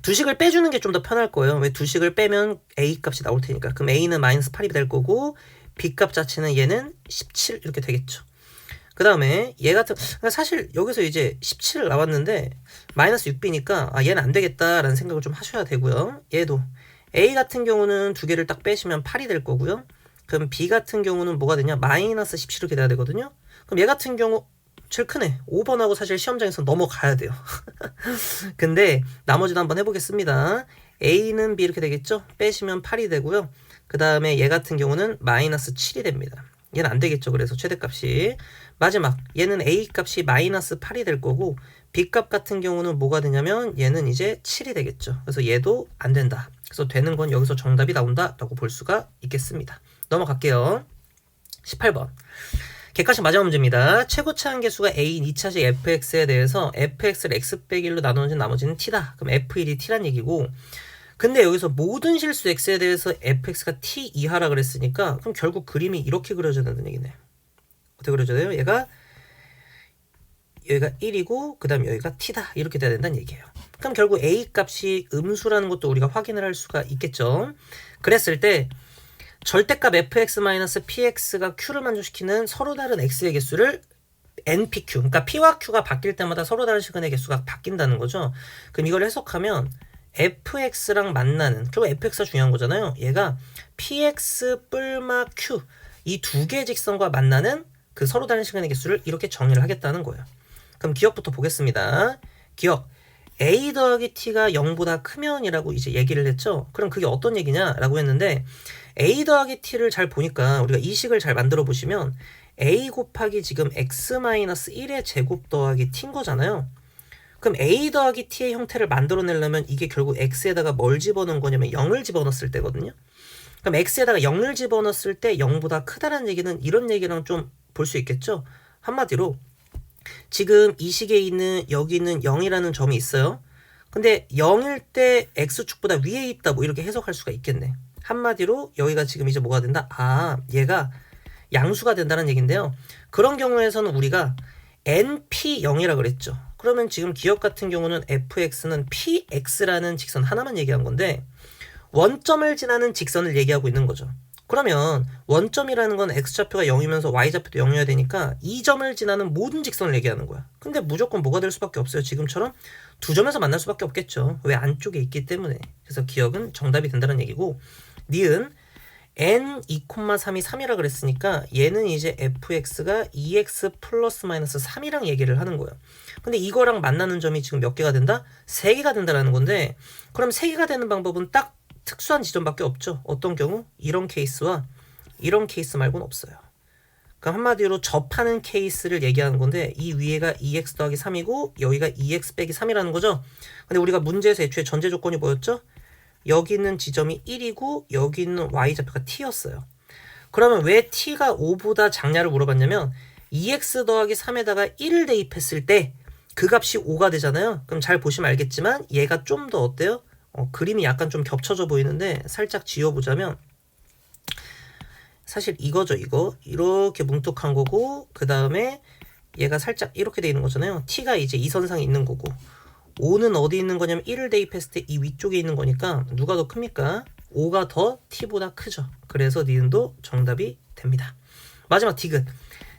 두 식을 빼주는 게 좀 더 편할 거예요. 왜 두 식을 빼면 a 값이 나올 테니까. 그럼 a는 마이너스 8이 될 거고 b 값 자체는 얘는 17 이렇게 되겠죠. 그 다음에 얘 같은 그러니까 사실 여기서 이제 17 나왔는데 마이너스 6b니까 아 얘는 안 되겠다라는 생각을 좀 하셔야 되고요. 얘도 a 같은 경우는 두 개를 딱 빼시면 8이 될 거고요. 그럼 b 같은 경우는 뭐가 되냐? 마이너스 17 이렇게 돼야 되거든요. 그럼 얘 같은 경우 제일 크네. 5번하고 사실 시험장에서 넘어가야 돼요. 근데 나머지도 한번 해보겠습니다. a는 b 이렇게 되겠죠? 빼시면 8이 되고요. 그 다음에 얘 같은 경우는 마이너스 7이 됩니다. 얘는 안 되겠죠. 그래서 최대값이. 마지막 얘는 a 값이 마이너스 8이 될 거고 b 값 같은 경우는 뭐가 되냐면 얘는 이제 7이 되겠죠. 그래서 얘도 안 된다. 그래서 되는 건 여기서 정답이 나온다라고 볼 수가 있겠습니다. 넘어갈게요. 18번. 객관식 마지막 문제입니다. 최고차 한계수가 a인 2차식 fx에 대해서 fx를 x 빼기 1로 나누는 나머지는 t다. 그럼 f1이 t란 얘기고 근데 여기서 모든 실수 x에 대해서 fx가 t 이하라 그랬으니까 그럼 결국 그림이 이렇게 그려져야 된다는 얘기네. 어떻게 그려져야 돼요? 얘가 여기가 1이고 그 다음 여기가 t다 이렇게 돼야 된다는 얘기예요. 그럼 결국 a 값이 음수라는 것도 우리가 확인을 할 수가 있겠죠. 그랬을 때 절대값 fx-px가 q를 만족시키는 서로 다른 x의 개수를 npq 그러니까 p와 q가 바뀔 때마다 서로 다른 시간의 개수가 바뀐다는 거죠. 그럼 이걸 해석하면 fx랑 만나는 결국 fx가 중요한 거잖아요. 얘가 px 뿔마 q 이 두 개의 직선과 만나는 그 서로 다른 시간의 개수를 이렇게 정의를 하겠다는 거예요. 그럼 기억부터 보겠습니다. 기억 a 더하기 t가 0보다 크면이라고 이제 얘기를 했죠. 그럼 그게 어떤 얘기냐라고 했는데 a 더하기 t를 잘 보니까 우리가 이 식을 잘 만들어 보시면 a 곱하기 지금 x-1의 제곱 더하기 t인 거잖아요. 그럼 a 더하기 t의 형태를 만들어내려면 이게 결국 x에다가 뭘 집어넣은 거냐면 0을 집어넣었을 때거든요. 그럼 x에다가 0을 집어넣었을 때 0보다 크다는 얘기는 이런 얘기랑 좀 볼 수 있겠죠. 한마디로 지금 이 식에 있는 여기는 0이라는 점이 있어요. 근데 0일 때 x축보다 위에 있다 뭐 이렇게 해석할 수가 있겠네. 한마디로 여기가 지금 이제 뭐가 된다? 아 얘가 양수가 된다는 얘긴데요. 그런 경우에서는 우리가 np0이라 그랬죠. 그러면 지금 기억 같은 경우는 fx는 px라는 직선 하나만 얘기한 건데 원점을 지나는 직선을 얘기하고 있는 거죠. 그러면 원점이라는 건 x좌표가 0이면서 y좌표도 0이어야 되니까 이 점을 지나는 모든 직선을 얘기하는 거야. 근데 무조건 뭐가 될 수밖에 없어요. 지금처럼 두 점에서 만날 수밖에 없겠죠. 왜 안쪽에 있기 때문에. 그래서 기억은 정답이 된다는 얘기고 니은 n 2,3이 3이라 그랬으니까 얘는 이제 fx가 2x 플러스 마이너스 3이랑 얘기를 하는 거예요. 근데 이거랑 만나는 점이 지금 몇 개가 된다? 3개가 된다라는 건데 그럼 3개가 되는 방법은 딱 특수한 지점밖에 없죠. 어떤 경우? 이런 케이스와 이런 케이스 말고는 없어요. 그럼 한마디로 접하는 케이스를 얘기하는 건데 이 위에가 2x 더하기 3이고 여기가 2x 빼기 3이라는 거죠. 근데 우리가 문제에서 애초에 전제 조건이 뭐였죠? 여기 있는 지점이 1이고 여기 있는 y좌표가 t였어요. 그러면 왜 t가 5보다 작냐를 물어봤냐면 2x 더하기 3에다가 1을 대입했을 때 그 값이 5가 되잖아요. 그럼 잘 보시면 알겠지만 얘가 좀 더 어때요? 그림이 약간 좀 겹쳐져 보이는데 살짝 지워보자면 사실 이거죠. 이거 이렇게 뭉툭한 거고 그 다음에 얘가 살짝 이렇게 돼 있는 거잖아요. t가 이제 이 선상에 있는 거고 5는 어디 있는 거냐면 1을 대입했을 때 이 위쪽에 있는 거니까 누가 더 큽니까? 5가 더 t보다 크죠. 그래서 니은도 정답이 됩니다. 마지막 디귿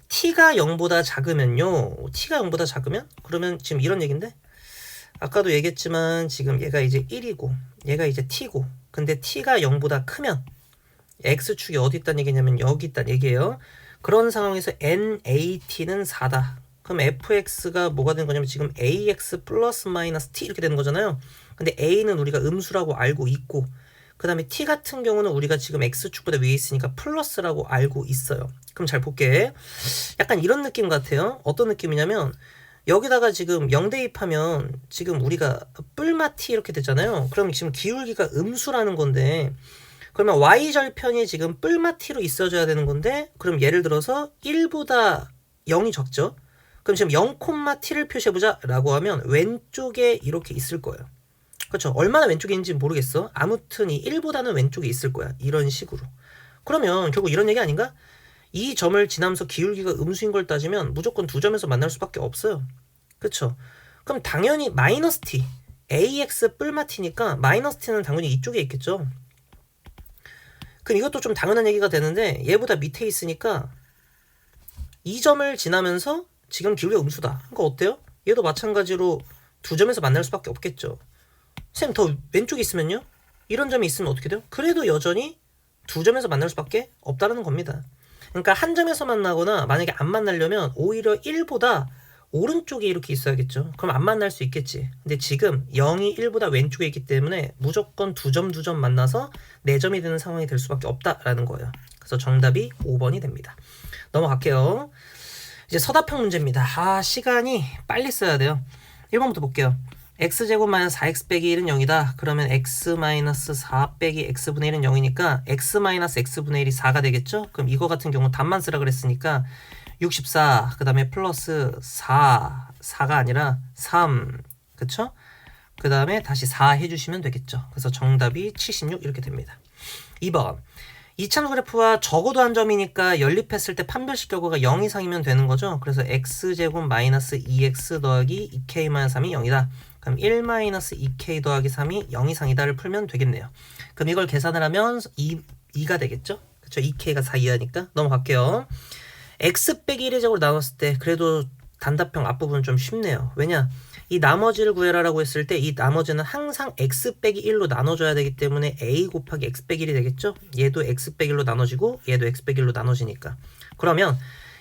t가 0보다 작으면요. t가 0보다 작으면? 그러면 지금 이런 얘기인데 아까도 얘기했지만 지금 얘가 이제 1이고 얘가 이제 t고 근데 t가 0보다 크면 x축이 어디 있다는 얘기냐면 여기 있다는 얘기예요. 그런 상황에서 nat는 4다. 그럼 fx가 뭐가 되는 거냐면 지금 ax 플러스 마이너스 t 이렇게 되는 거잖아요. 근데 a는 우리가 음수라고 알고 있고 그 다음에 t 같은 경우는 우리가 지금 x축보다 위에 있으니까 플러스라고 알고 있어요. 그럼 잘 볼게. 약간 이런 느낌 같아요. 어떤 느낌이냐면 여기다가 지금 0 대입하면 지금 우리가 뿔마 t 이렇게 되잖아요. 그럼 지금 기울기가 음수라는 건데 그러면 y절편이 지금 뿔마 t로 있어줘야 되는 건데 그럼 예를 들어서 1보다 0이 적죠. 그럼 지금 0,t를 표시해보자 라고 하면 왼쪽에 이렇게 있을 거예요. 그렇죠. 얼마나 왼쪽에 있는지 모르겠어. 아무튼 이 1보다는 왼쪽에 있을 거야. 이런 식으로. 그러면 결국 이런 얘기 아닌가? 이 점을 지나면서 기울기가 음수인 걸 따지면 무조건 두 점에서 만날 수밖에 없어요. 그쵸? 그럼 당연히 마이너스 t, ax 뿔마 t니까 마이너스 t는 당연히 이쪽에 있겠죠. 그럼 이것도 좀 당연한 얘기가 되는데 얘보다 밑에 있으니까 이 점을 지나면서 지금 기울기가 음수다. 그러니까 어때요? 얘도 마찬가지로 두 점에서 만날 수밖에 없겠죠. 쌤 더 왼쪽에 있으면요? 이런 점이 있으면 어떻게 돼요? 그래도 여전히 두 점에서 만날 수밖에 없다는 겁니다. 그러니까 한 점에서 만나거나 만약에 안 만나려면 오히려 1보다 오른쪽에 이렇게 있어야겠죠. 그럼 안 만날 수 있겠지. 근데 지금 0이 1보다 왼쪽에 있기 때문에 무조건 두 점 만나서 4점이 되는 상황이 될 수밖에 없다라는 거예요. 그래서 정답이 5번이 됩니다. 넘어갈게요. 이제 서답형 문제입니다. 시간이 빨리 써야 돼요. 1번부터 볼게요. x제곱 마이너스 4x 빼기 1은 0이다. 그러면 x 마이너스 4 빼기 x분의 1은 0이니까 x 마이너스 x분의 1이 4가 되겠죠? 그럼 이거 같은 경우 답만 쓰라 그랬으니까 64, 그 다음에 플러스 4가 아니라 3, 그쵸? 그 다음에 다시 4 해주시면 되겠죠. 그래서 정답이 76 이렇게 됩니다. 2번. 이참수 그래프와 적어도 한 점이니까 연립했을 때 판별식 결과가 0 이상이면 되는 거죠. 그래서 x제곱 마이너스 2x 더하기 2k 마이너스 3이 0이다. 그럼 1 마이너스 2k 더하기 3이 0 이상이다를 풀면 되겠네요. 그럼 이걸 계산을 하면 2가 되겠죠. 그쵸? 2k가 4 이하니까. 넘어갈게요. x 빼기 1의 제곱으로 나눴을 때 그래도 단답형 앞부분은 좀 쉽네요. 왜냐? 이 나머지를 구해라라고 했을 때 이 나머지는 항상 x 빼기 1로 나눠줘야 되기 때문에 a 곱하기 x 빼기 1이 되겠죠? 얘도 x 빼기 1로 나눠지고 얘도 x 빼기 1로 나눠지니까. 그러면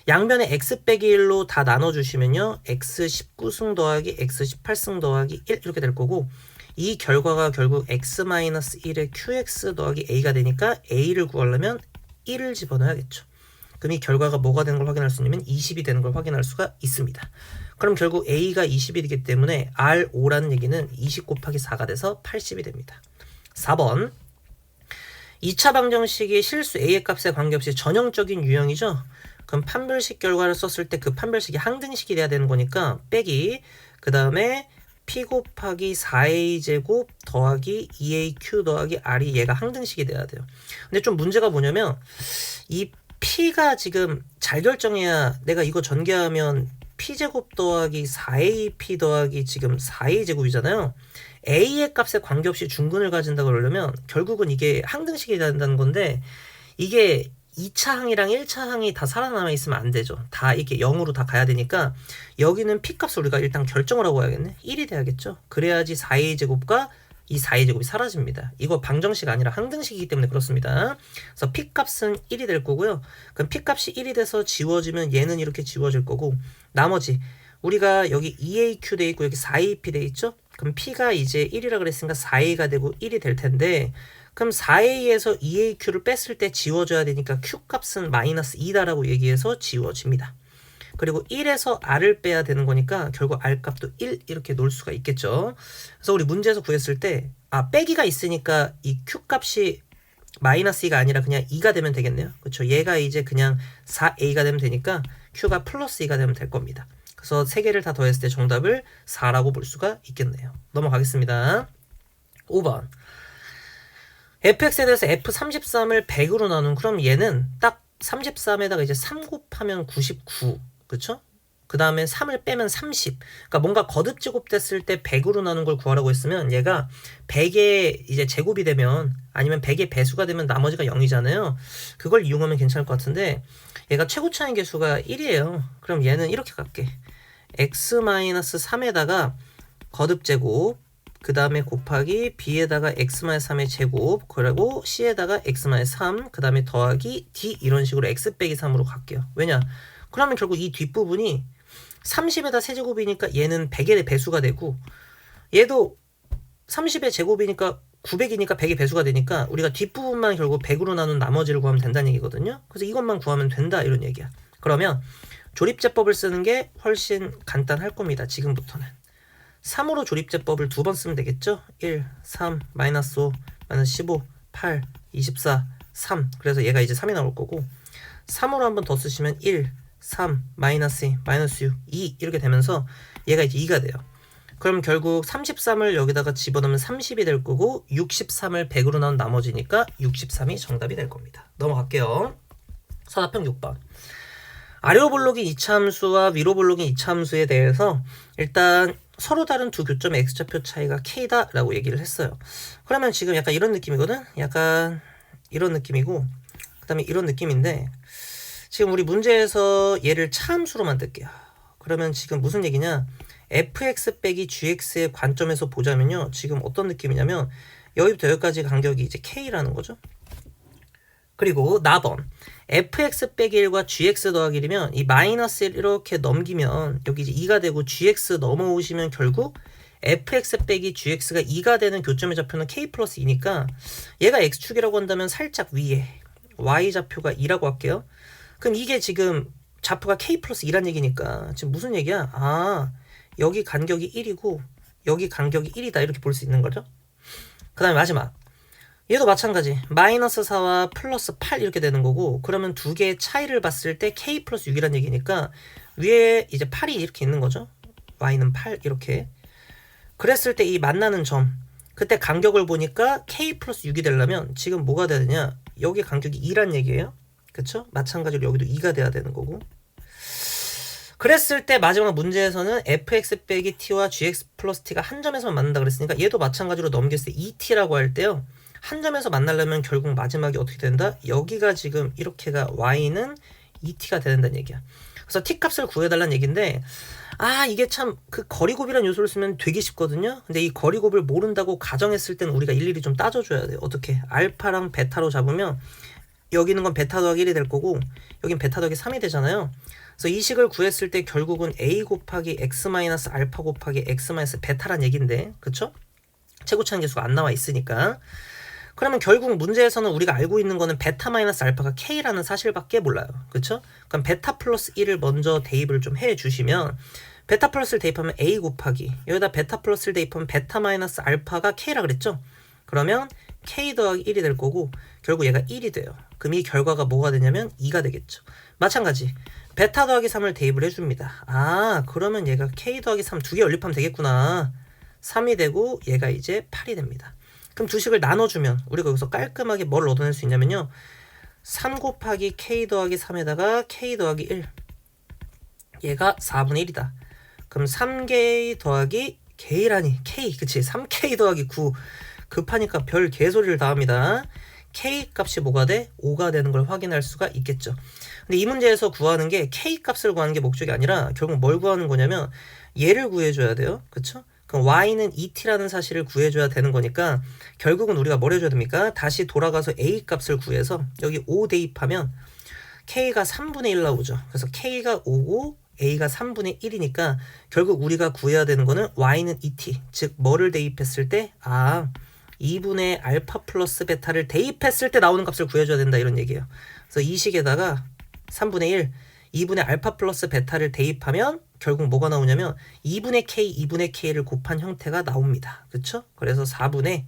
양변에 x 빼기 1로 다 나눠주시면요. x 19승 더하기 x 18승 더하기 1 이렇게 될 거고 이 결과가 결국 x-1의 qx 더하기 a가 되니까 a를 구하려면 1을 집어넣어야겠죠. 그럼 이 결과가 뭐가 되는 걸 확인할 수 있냐면 20이 되는 걸 확인할 수가 있습니다. 그럼 결국 a가 20이 되기 때문에 R5라는 얘기는 20 곱하기 4가 돼서 80이 됩니다. 4번. 2차 방정식이 실수 a의 값에 관계없이 전형적인 유형이죠. 그럼 판별식 결과를 썼을 때 그 판별식이 항등식이 돼야 되는 거니까 빼기 그 다음에 p 곱하기 4a 제곱 더하기 2aq 더하기 r이 얘가 항등식이 돼야 돼요. 근데 좀 문제가 뭐냐면 이 p가 지금 잘 결정해야 내가 이거 전개하면 p제곱 더하기 4ap 더하기 지금 4a 제곱이잖아요. a의 값에 관계없이 중근을 가진다고 그러려면 결국은 이게 항등식이 된다는 건데 이게 2차 항이랑 1차 항이 다 살아남아 있으면 안 되죠. 다 이렇게 0으로 다 가야 되니까 여기는 p값을 우리가 일단 결정을 하고 해야겠네. 1이 돼야겠죠. 그래야지 4a 제곱과 이 4a 제곱이 사라집니다. 이거 방정식 아니라 항등식이기 때문에 그렇습니다. 그래서 p값은 1이 될 거고요. 그럼 p값이 1이 돼서 지워지면 얘는 이렇게 지워질 거고 나머지 우리가 여기 2aq 돼 있고 여기 4ap 돼 있죠? 그럼 p가 이제 1이라 그랬으니까 4a가 되고 1이 될 텐데 그럼 4a에서 2aq를 뺐을 때 지워져야 되니까 q값은 마이너스 2다라고 얘기해서 지워집니다. 그리고 1에서 r을 빼야 되는 거니까 결국 r 값도 1 이렇게 놓을 수가 있겠죠. 그래서 우리 문제에서 구했을 때 빼기가 있으니까 이 q값이 마이너스 2가 아니라 그냥 2가 되면 되겠네요. 그렇죠. 얘가 이제 그냥 4a가 되면 되니까 q가 플러스 2가 되면 될 겁니다. 그래서 세 개를 다 더했을 때 정답을 4라고 볼 수가 있겠네요. 넘어가겠습니다. 5번. fx에 대해서 f33을 100으로 나눈 그럼 얘는 딱 33에다가 이제 3 곱하면 99 그쵸? 그 다음에 3을 빼면 30 그러니까 뭔가 거듭 제곱됐을 때 100으로 나눈 걸 구하라고 했으면 얘가 100의 이제 제곱이 되면 아니면 100의 배수가 되면 나머지가 0이잖아요. 그걸 이용하면 괜찮을 것 같은데 얘가 최고 차이 계수가 1이에요. 그럼 얘는 이렇게 갈게. x-3에다가 거듭 제곱 그 다음에 곱하기 b에다가 x-3의 제곱, 그리고 c에다가 x-3, 그 다음에 더하기 d, 이런 식으로 x 빼기 3으로 갈게요. 왜냐? 그러면 결국 이 뒷부분이 30에다 세제곱이니까 얘는 100의 배수가 되고, 얘도 30의 제곱이니까 900이니까 100의 배수가 되니까 우리가 뒷부분만 결국 100으로 나눈 나머지를 구하면 된다는 얘기거든요. 그래서 이것만 구하면 된다, 이런 얘기야. 그러면 조립제법을 쓰는 게 훨씬 간단할 겁니다. 지금부터는 3으로 조립제법을 두 번 쓰면 되겠죠. 1, 3, 마이너스 5, 마이너스 15, 8, 24, 3. 그래서 얘가 이제 3이 나올 거고, 3으로 한 번 더 쓰시면 1, 3, 마이너스 2, 마이너스 6, 2 이렇게 되면서 얘가 이제 2가 돼요. 그럼 결국 33을 여기다가 집어넣으면 30이 될 거고, 63을 100으로 나눈 나머지니까 63이 정답이 될 겁니다. 넘어갈게요. 서답형 6번. 아래로 볼록인 이차함수와 위로 볼록인 이차함수에 대해서 일단 서로 다른 두 교점의 x좌표 차이가 k다 라고 얘기를 했어요. 그러면 지금 약간 이런 느낌이거든? 약간 이런 느낌이고, 그 다음에 이런 느낌인데, 지금 우리 문제에서 얘를 차함수로 만들게요. 그러면 지금 무슨 얘기냐? fx 빼기 gx의 관점에서 보자면요, 지금 어떤 느낌이냐면 여기부터 여기까지 간격이 이제 k라는 거죠. 그리고 나번 fx 빼기 1과 gx 더하기 1이면 이 마이너스 1 이렇게 넘기면 여기 이제 2가 되고, gx 넘어오시면 결국 fx 빼기 gx가 2가 되는 교점의 좌표는 k 플러스 2니까 얘가 x축이라고 한다면 살짝 위에 y좌표가 2라고 할게요. 그럼 이게 지금 좌표가 k 플러스 2란 얘기니까 지금 무슨 얘기야? 아, 여기 간격이 1이고 여기 간격이 1이다, 이렇게 볼 수 있는 거죠. 그 다음에 마지막, 얘도 마찬가지 마이너스 4와 플러스 8 이렇게 되는 거고, 그러면 두 개의 차이를 봤을 때 k 플러스 6이란 얘기니까 위에 이제 8이 이렇게 있는 거죠. y는 8 이렇게. 그랬을 때 이 만나는 점, 그때 간격을 보니까 k 플러스 6이 되려면 지금 뭐가 돼야 되냐? 여기 간격이 2란 얘기예요. 그쵸? 마찬가지로 여기도 2가 돼야 되는 거고. 그랬을 때 마지막 문제에서는 fx 빼기 t와 gx 플러스 t가 한 점에서만 만난다 그랬으니까 얘도 마찬가지로 넘겼을 때 2t라고 할 때요, 한 점에서 만나려면 결국 마지막이 어떻게 된다? 여기가 지금 이렇게가 y는 2t가 된다는 얘기야. 그래서 t 값을 구해달라는 얘기인데, 아, 이게 참 그 거리곱이라는 요소를 쓰면 되게 쉽거든요. 근데 이 거리곱을 모른다고 가정했을 때는 우리가 일일이 좀 따져줘야 돼요. 어떻게? 알파랑 베타로 잡으면 여기 있는 건 베타 더하기 1이 될 거고, 여긴 베타 더하기 3이 되잖아요. 그래서 이 식을 구했을 때 결국은 a 곱하기 x 마이너스 알파 곱하기 x 마이너스 베타란 얘긴데, 그쵸? 최고차는 계수가 안 나와 있으니까. 그러면 결국 문제에서는 우리가 알고 있는 거는 베타 마이너스 알파가 k라는 사실밖에 몰라요. 그쵸? 그럼 베타 플러스 1을 먼저 대입을 좀 해주시면, 베타 플러스를 대입하면 a 곱하기, 여기다 베타 플러스를 대입하면 베타 마이너스 알파가 k라 그랬죠? 그러면 k 더하기 1이 될 거고, 결국 얘가 1이 돼요. 그럼 이 결과가 뭐가 되냐면 2가 되겠죠. 마찬가지 베타 더하기 3을 대입을 해줍니다. 아, 그러면 얘가 k 더하기 3 두 개 연립하면 되겠구나. 3이 되고 얘가 이제 8이 됩니다. 그럼 두 식을 나눠주면 우리가 여기서 깔끔하게 뭘 얻어낼 수 있냐면요, 3 곱하기 k 더하기 3에다가 k 더하기 1, 얘가 4분의 1이다. 그럼 3k 더하기 k라니, k, 그치? 3k 더하기 9, 급하니까 별 개소리를 다 합니다. k 값이 뭐가 돼? 5가 되는 걸 확인할 수가 있겠죠. 근데 이 문제에서 구하는 게 k 값을 구하는 게 목적이 아니라 결국 뭘 구하는 거냐면 얘를 구해줘야 돼요. 그쵸? 그럼 y는 2t라는 사실을 구해줘야 되는 거니까 결국은 우리가 뭘 해줘야 됩니까? 다시 돌아가서 a 값을 구해서 여기 5 대입하면 k가 3분의 1 나오죠. 그래서 k가 5고 a가 3분의 1이니까 결국 우리가 구해야 되는 거는 y는 2t, 즉 뭐를 대입했을 때, 아, 2분의 알파 플러스 베타를 대입했을 때 나오는 값을 구해줘야 된다, 이런 얘기예요. 그래서 이 식에다가 3분의 1, 2분의 알파 플러스 베타를 대입하면 결국 뭐가 나오냐면 2분의 k, 2분의 k를 곱한 형태가 나옵니다. 그쵸? 그래서 4분의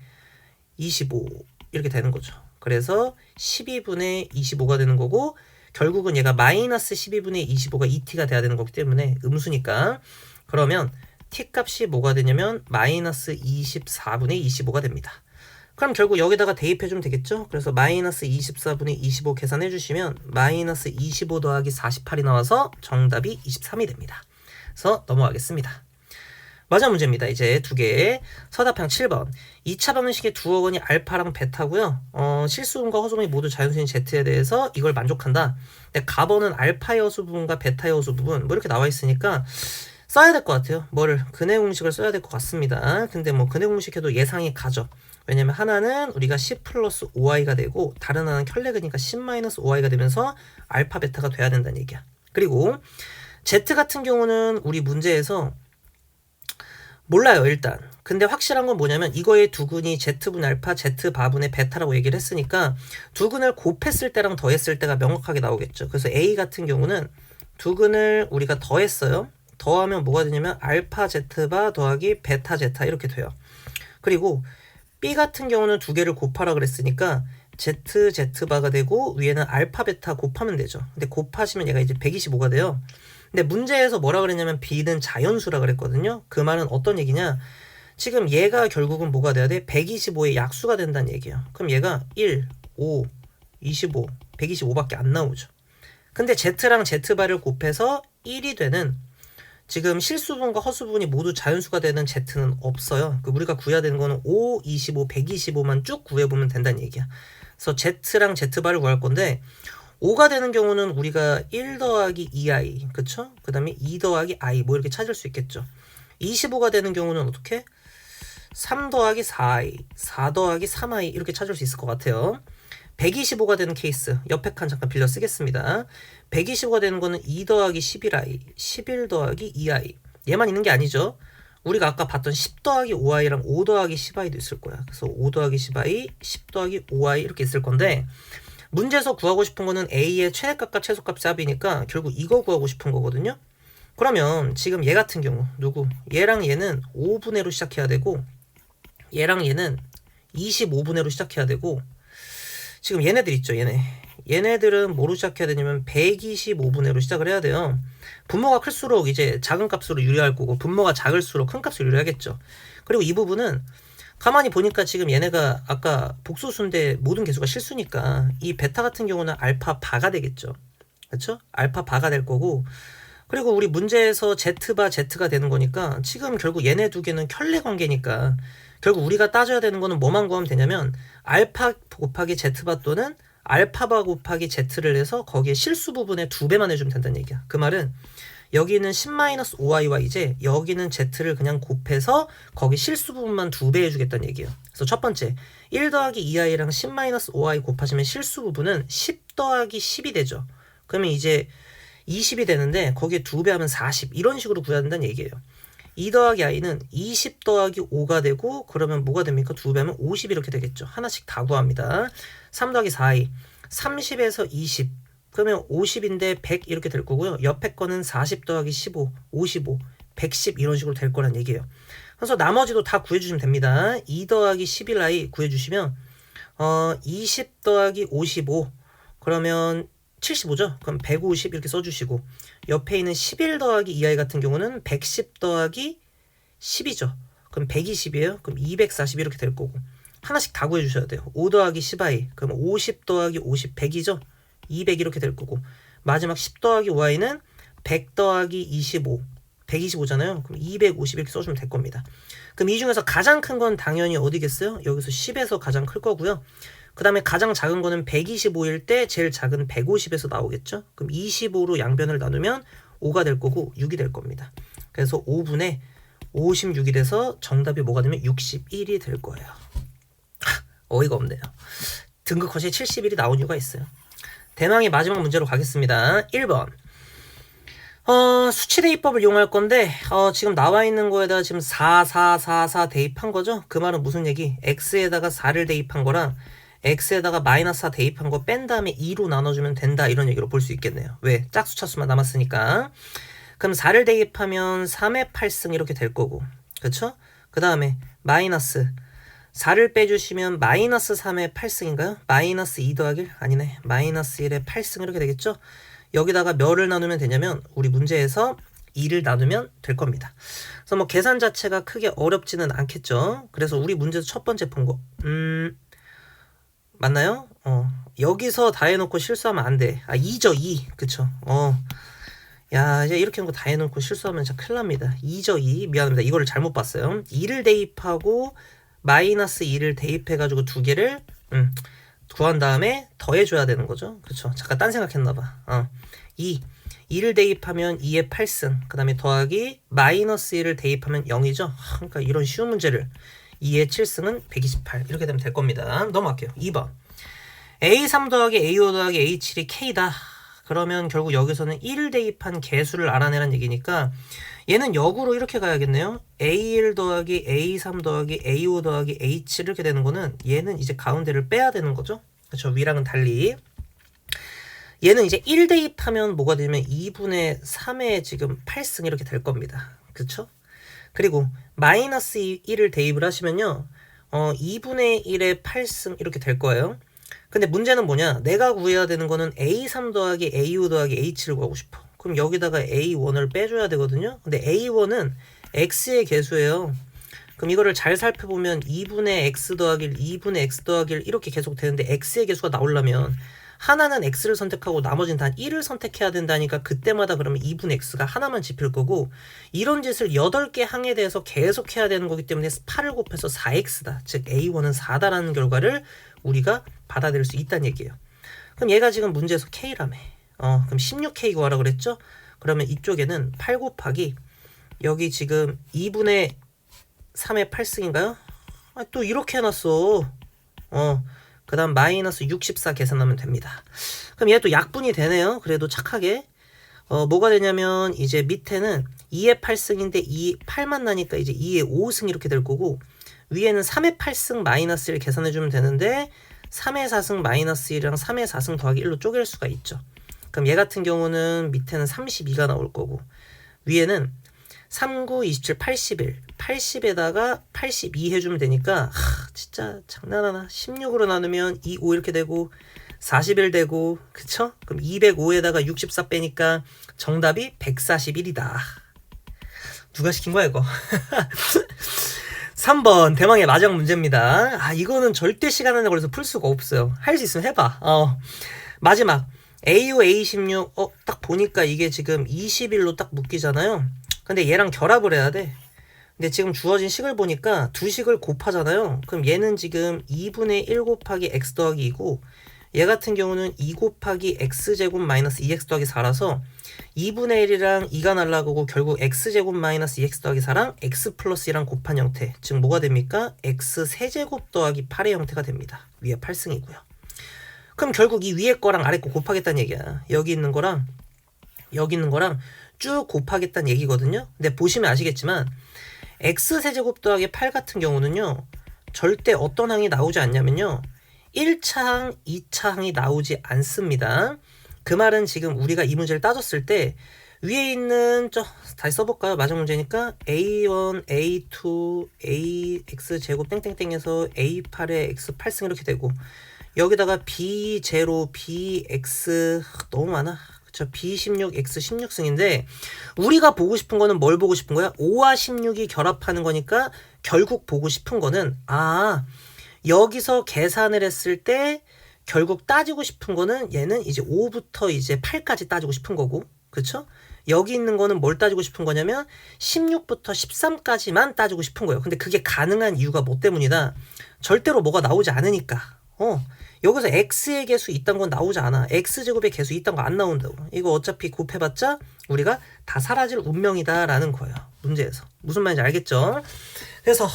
25 이렇게 되는 거죠. 그래서 12분의 25가 되는 거고, 결국은 얘가 마이너스 12분의 25가 2t가 돼야 되는 거기 때문에 음수니까, 그러면 t 값이 뭐가 되냐면 마이너스 24분의 25가 됩니다. 그럼 결국 여기다가 대입해주면 되겠죠? 그래서 마이너스 24분의 25 계산해 주시면 마이너스 25 더하기 48이 나와서 정답이 23이 됩니다. 그래서 넘어가겠습니다. 마지막 문제입니다. 이제 두 개. 서답형 7번. 2차 방정식의 두 어원이 알파랑 베타고요. 실수분과 허수분이 모두 자연수인 Z에 대해서 이걸 만족한다. 근데 가번은 알파의 허수 부분과 베타의 허수 부분 뭐 이렇게 나와 있으니까 써야 될 것 같아요. 뭐를 근해 공식을 써야 될 것 같습니다. 근데 뭐 근해 공식 해도 예상이 가죠. 왜냐면 하나는 우리가 C 플러스 OI가 되고 다른 하나는 켤레그니까 C 마이너스 OI가 되면서 알파 베타가 돼야 된다는 얘기야. 그리고 Z 같은 경우는 우리 문제에서 몰라요 일단. 근데 확실한 건 뭐냐면 이거의 두근이 Z분의 알파, Z바분의 베타라고 얘기를 했으니까 두근을 곱했을 때랑 더했을 때가 명확하게 나오겠죠. 그래서 A 같은 경우는 두근을 우리가 더했어요. 더하면 뭐가 되냐면 알파 Z바 더하기 베타 제타 이렇게 돼요. 그리고 B 같은 경우는 두 개를 곱하라 그랬으니까 Z, Z바가 되고 위에는 알파 베타 곱하면 되죠. 근데 곱하시면 얘가 이제 125가 돼요. 근데 문제에서 뭐라 그랬냐면 B는 자연수라 그랬거든요. 그 말은 어떤 얘기냐? 지금 얘가 결국은 뭐가 돼야 돼? 125의 약수가 된다는 얘기예요. 그럼 얘가 1, 5, 25, 125밖에 안 나오죠. 근데 Z랑 Z바를 곱해서 1이 되는 지금 실수분과 허수분이 모두 자연수가 되는 Z는 없어요. 우리가 구해야 되는 거는 5, 25, 125만 쭉 구해보면 된다는 얘기야. 그래서 Z랑 Z바를 구할 건데 5가 되는 경우는 우리가 1 더하기 2i 그쵸? 그 다음에 2 더하기 i 뭐 이렇게 찾을 수 있겠죠. 25가 되는 경우는 어떻게? 3 더하기 4i 4 더하기 3i 이렇게 찾을 수 있을 것 같아요. 125가 되는 케이스 옆에 칸 잠깐 빌려 쓰겠습니다. 125가 되는 거는 2 더하기 11i 11 더하기 2i 얘만 있는 게 아니죠. 우리가 아까 봤던 10 더하기 5i랑 5 더하기 10i도 있을 거야. 그래서 5 더하기 10i 10 더하기 5i 이렇게 있을 건데 문제에서 구하고 싶은 거는 A의 최대값과 최소값 값이니까 결국 이거 구하고 싶은 거거든요. 그러면 지금 얘 같은 경우 누구? 얘랑 얘는 5분의 1로 시작해야 되고 얘랑 얘는 25분의 1로 시작해야 되고 지금 얘네들 있죠. 얘네들은 뭐로 시작해야 되냐면 125분의 1로 시작을 해야 돼요. 분모가 클수록 이제 작은 값으로 유리할 거고 분모가 작을수록 큰 값으로 유리하겠죠. 그리고 이 부분은 가만히 보니까 지금 얘네가 아까 복소수인데 모든 개수가 실수니까 이 베타 같은 경우는 알파 바가 되겠죠. 그렇죠? 알파 바가 될 거고 그리고 우리 문제에서 Z바 Z가 되는 거니까 지금 결국 얘네 두 개는 켤레 관계니까 결국 우리가 따져야 되는 거는 뭐만 구하면 되냐면 알파 곱하기 Z바 또는 알파바 곱하기 Z를 해서 거기에 실수 부분의 2배만 해주면 된다는 얘기야. 그 말은 여기는 10-5i와 이제 여기는 Z를 그냥 곱해서 거기 실수 부분만 2배 해주겠다는 얘기예요. 그래서 첫 번째 1 더하기 2i랑 10-5i 곱하시면 실수 부분은 10 더하기 10이 되죠. 그러면 이제 20이 되는데 거기에 2배 하면 40 이런 식으로 구해야 된다는 얘기예요. 2 더하기 i는 20 더하기 5가 되고 그러면 뭐가 됩니까? 2배 하면 50 이렇게 되겠죠. 하나씩 다 구합니다. 3 더하기 4i 30에서 20 그러면 50인데 100 이렇게 될 거고요. 옆에 거는 40 더하기 15 55 110 이런 식으로 될 거란 얘기예요. 그래서 나머지도 다 구해주시면 됩니다. 2 더하기 11i 구해주시면 20 더하기 55 그러면 75죠? 그럼 150 이렇게 써주시고 옆에 있는 11 더하기 2i 같은 경우는 110 더하기 10이죠. 그럼 120이에요. 그럼 240 이렇게 될 거고 하나씩 다 구해주셔야 돼요. 5 더하기 10i 그럼 50 더하기 50 100이죠. 200 이렇게 될 거고 마지막 10 더하기 5i는 100 더하기 25 125잖아요. 그럼 250 이렇게 써주면 될 겁니다. 그럼 이 중에서 가장 큰 건 당연히 어디겠어요? 여기서 10에서 가장 클 거고요. 그 다음에 가장 작은 거는 125일 때 제일 작은 150에서 나오겠죠. 그럼 25로 양변을 나누면 5가 될 거고 6이 될 겁니다. 그래서 5분의 56이 돼서 정답이 뭐가 되면 61이 될 거예요. 어이가 없네요. 등급 컷이 71이 나온 이유가 있어요. 대망의 마지막 문제로 가겠습니다. 1번 수치 대입법을 이용할 건데 지금 나와 있는 거에다가 지금 4, 4, 4, 4 대입한 거죠. 그 말은 무슨 얘기? x에다가 4를 대입한 거랑 x에다가 마이너스 4 대입한 거 뺀 다음에 2로 나눠주면 된다 이런 얘기로 볼 수 있겠네요. 왜? 짝수 차수만 남았으니까. 그럼 4를 대입하면 3의 8승 이렇게 될 거고 그쵸? 그 다음에 마이너스 4를 빼주시면 마이너스 3의 8승인가요? 마이너스 2 더하기 1? 아니네. 마이너스 1의 8승 이렇게 되겠죠? 여기다가 몇을 나누면 되냐면 우리 문제에서 2를 나누면 될 겁니다. 그래서 뭐 계산 자체가 크게 어렵지는 않겠죠? 그래서 우리 문제에서 첫 번째 본 거 맞나요? 여기서 다 해놓고 실수하면 안 돼. 2죠 2 그쵸? 야 이제 이렇게 하는 거 다 해놓고 실수하면 진짜 큰일 납니다. 2죠 2 미안합니다. 이거를 잘못 봤어요. 2를 대입하고 마이너스 2를 대입해가지고 두 개를 구한 다음에 더해줘야 되는 거죠. 그쵸? 잠깐 딴 생각했나봐. 2 2를 대입하면 2의 8승, 그 다음에 더하기 마이너스 1을 대입하면 0이죠. 그러니까 이런 쉬운 문제를 2의 7승은 128 이렇게 되면 될 겁니다. 넘어갈게요. 2번 A3 더하기 A5 더하기 A7이 K다. 그러면 결국 여기서는 1을 대입한 개수를 알아내란 얘기니까 얘는 역으로 이렇게 가야겠네요. A1 더하기 A3 더하기 A5 더하기 A7 이렇게 되는 거는 얘는 이제 가운데를 빼야 되는 거죠. 그렇죠. 위랑은 달리. 얘는 이제 1 대입하면 뭐가 되냐면 2분의 3의 지금 8승 이렇게 될 겁니다. 그렇죠? 그리고 마이너스 1을 대입을 하시면요. 2분의 1의 8승 이렇게 될 거예요. 근데 문제는 뭐냐? 내가 구해야 되는 거는 A3 더하기 A5 더하기 A7을 구하고 싶어. 그럼 여기다가 A1을 빼줘야 되거든요. 근데 A1은 X의 개수예요. 그럼 이거를 잘 살펴보면 2분의 X 더하기 1, 2분의 X 더하기 1 이렇게 계속 되는데 X의 개수가 나오려면 하나는 X를 선택하고 나머지는 단 1을 선택해야 된다니까 그때마다 그러면 2분의 X가 하나만 집힐 거고 이런 짓을 8개 항에 대해서 계속 해야 되는 거기 때문에 8을 곱해서 4X다. 즉 A1은 4다라는 결과를 우리가 받아들일 수 있다는 얘기예요. 그럼 얘가 지금 문제에서 K라며. 그럼 16K 구하라 그랬죠? 그러면 이쪽에는 8 곱하기 여기 지금 2분의 3의 8승인가요? 또 이렇게 해놨어. 그 다음 마이너스 64 계산하면 됩니다. 그럼 얘 또 약분이 되네요. 그래도 착하게. 뭐가 되냐면 이제 밑에는 2의 8승인데 2, 8만 나니까 이제 2의 5승 이렇게 될 거고 위에는 3의 8승 마이너스 1 계산해주면 되는데 3의 4승 마이너스 1이랑 3의 4승 더하기 1로 쪼갤 수가 있죠. 그럼 얘 같은 경우는 밑에는 32가 나올 거고 위에는 3, 9, 27, 81 80에다가 82 해주면 되니까 진짜 장난하나 16으로 나누면 2, 5 이렇게 되고 41 되고 그쵸? 그럼 205에다가 64 빼니까 정답이 141이다. 누가 시킨 거야 이거? 3번 대망의 마지막 문제입니다. 이거는 절대 시간 안에 걸려서 풀 수가 없어요. 할 수 있으면 해봐. 마지막 AU A16 딱 보니까 이게 지금 21로 딱 묶이잖아요. 근데 얘랑 결합을 해야 돼. 근데 지금 주어진 식을 보니까 두 식을 곱하잖아요. 그럼 얘는 지금 2분의 1 곱하기 x 더하기 2고 얘 같은 경우는 2 곱하기 x제곱 마이너스 2x 더하기 4라서 2분의 1이랑 2가 날라가고 결국 x제곱 마이너스 2x 더하기 4랑 x 플러스 2랑 곱한 형태. 즉 뭐가 됩니까? x 세제곱 더하기 8의 형태가 됩니다. 위에 8승이고요. 그럼 결국 이 위에 거랑 아래 거 곱하겠다는 얘기야. 여기 있는 거랑 여기 있는 거랑 쭉 곱하겠다는 얘기거든요. 근데 보시면 아시겠지만 x세제곱 더하기 8 같은 경우는요. 절대 어떤 항이 나오지 않냐면요. 1차 항, 2차 항이 나오지 않습니다. 그 말은 지금 우리가 이 문제를 따졌을 때 위에 있는 다시 써볼까요? 마지막 문제니까 A1, A2, AX제곱 땡땡땡에서 A8에 X8승 이렇게 되고 여기다가 B0, BX 너무 많아. 그쵸? B16, X16승인데 우리가 보고 싶은 거는 뭘 보고 싶은 거야? 5와 16이 결합하는 거니까 결국 보고 싶은 거는 여기서 계산을 했을 때 결국 따지고 싶은 거는 얘는 이제 5부터 이제 8까지 따지고 싶은 거고 그쵸? 여기 있는 거는 뭘 따지고 싶은 거냐면 16부터 13까지만 따지고 싶은 거예요. 근데 그게 가능한 이유가 뭐 때문이다? 절대로 뭐가 나오지 않으니까. 여기서 x의 개수 이딴 건 나오지 않아. x제곱의 개수 이딴 거 안 나온다고. 이거 어차피 곱해봤자 우리가 다 사라질 운명이다 라는 거예요. 문제에서. 무슨 말인지 알겠죠? 그래서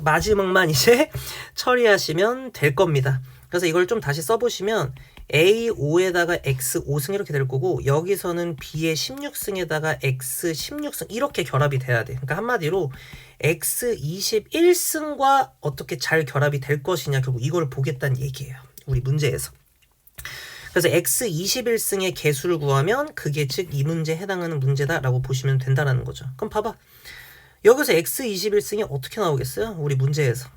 마지막만 이제 처리하시면 될 겁니다. 그래서 이걸 좀 다시 써보시면 A5에다가 X5승 이렇게 될 거고 여기서는 B의 16승에다가 X16승 이렇게 결합이 돼야 돼. 그러니까 한마디로 X21승과 어떻게 잘 결합이 될 것이냐 결국 이걸 보겠다는 얘기예요. 우리 문제에서. 그래서 X21승의 개수를 구하면 그게 즉 이 문제에 해당하는 문제다라고 보시면 된다라는 거죠. 그럼 봐봐. 여기서 X21승이 어떻게 나오겠어요? 우리 문제에서.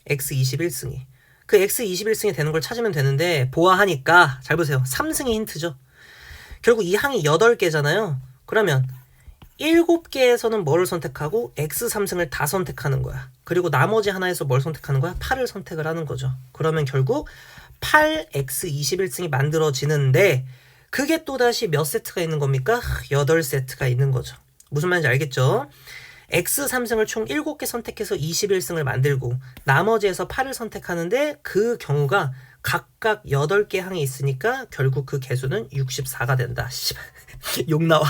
X21승이. 그 X21승이 되는 걸 찾으면 되는데 보아하니까 잘 보세요. 3승이 힌트죠. 결국 이 항이 8개잖아요. 그러면 7개에서는 뭐를 선택하고 X3승을 다 선택하는 거야. 그리고 나머지 하나에서 뭘 선택하는 거야? 8을 선택을 하는 거죠. 그러면 결국 8X21승이 만들어지는데 그게 또다시 몇 세트가 있는 겁니까? 8세트가 있는 거죠. 무슨 말인지 알겠죠? X3승을 총 7개 선택해서 21승을 만들고 나머지에서 8을 선택하는데 그 경우가 각각 8개 항이 있으니까 결국 그 개수는 64가 된다. 씨발. 욕 나와.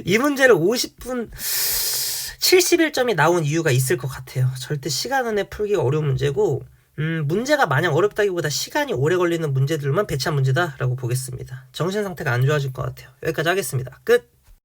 이 문제를 50분 71점이 나온 이유가 있을 것 같아요. 절대 시간 안에 풀기가 어려운 문제고 문제가 마냥 어렵다기보다 시간이 오래 걸리는 문제들만 배치한 문제다라고 보겠습니다. 정신 상태가 안 좋아질 것 같아요. 여기까지 하겠습니다. 끝!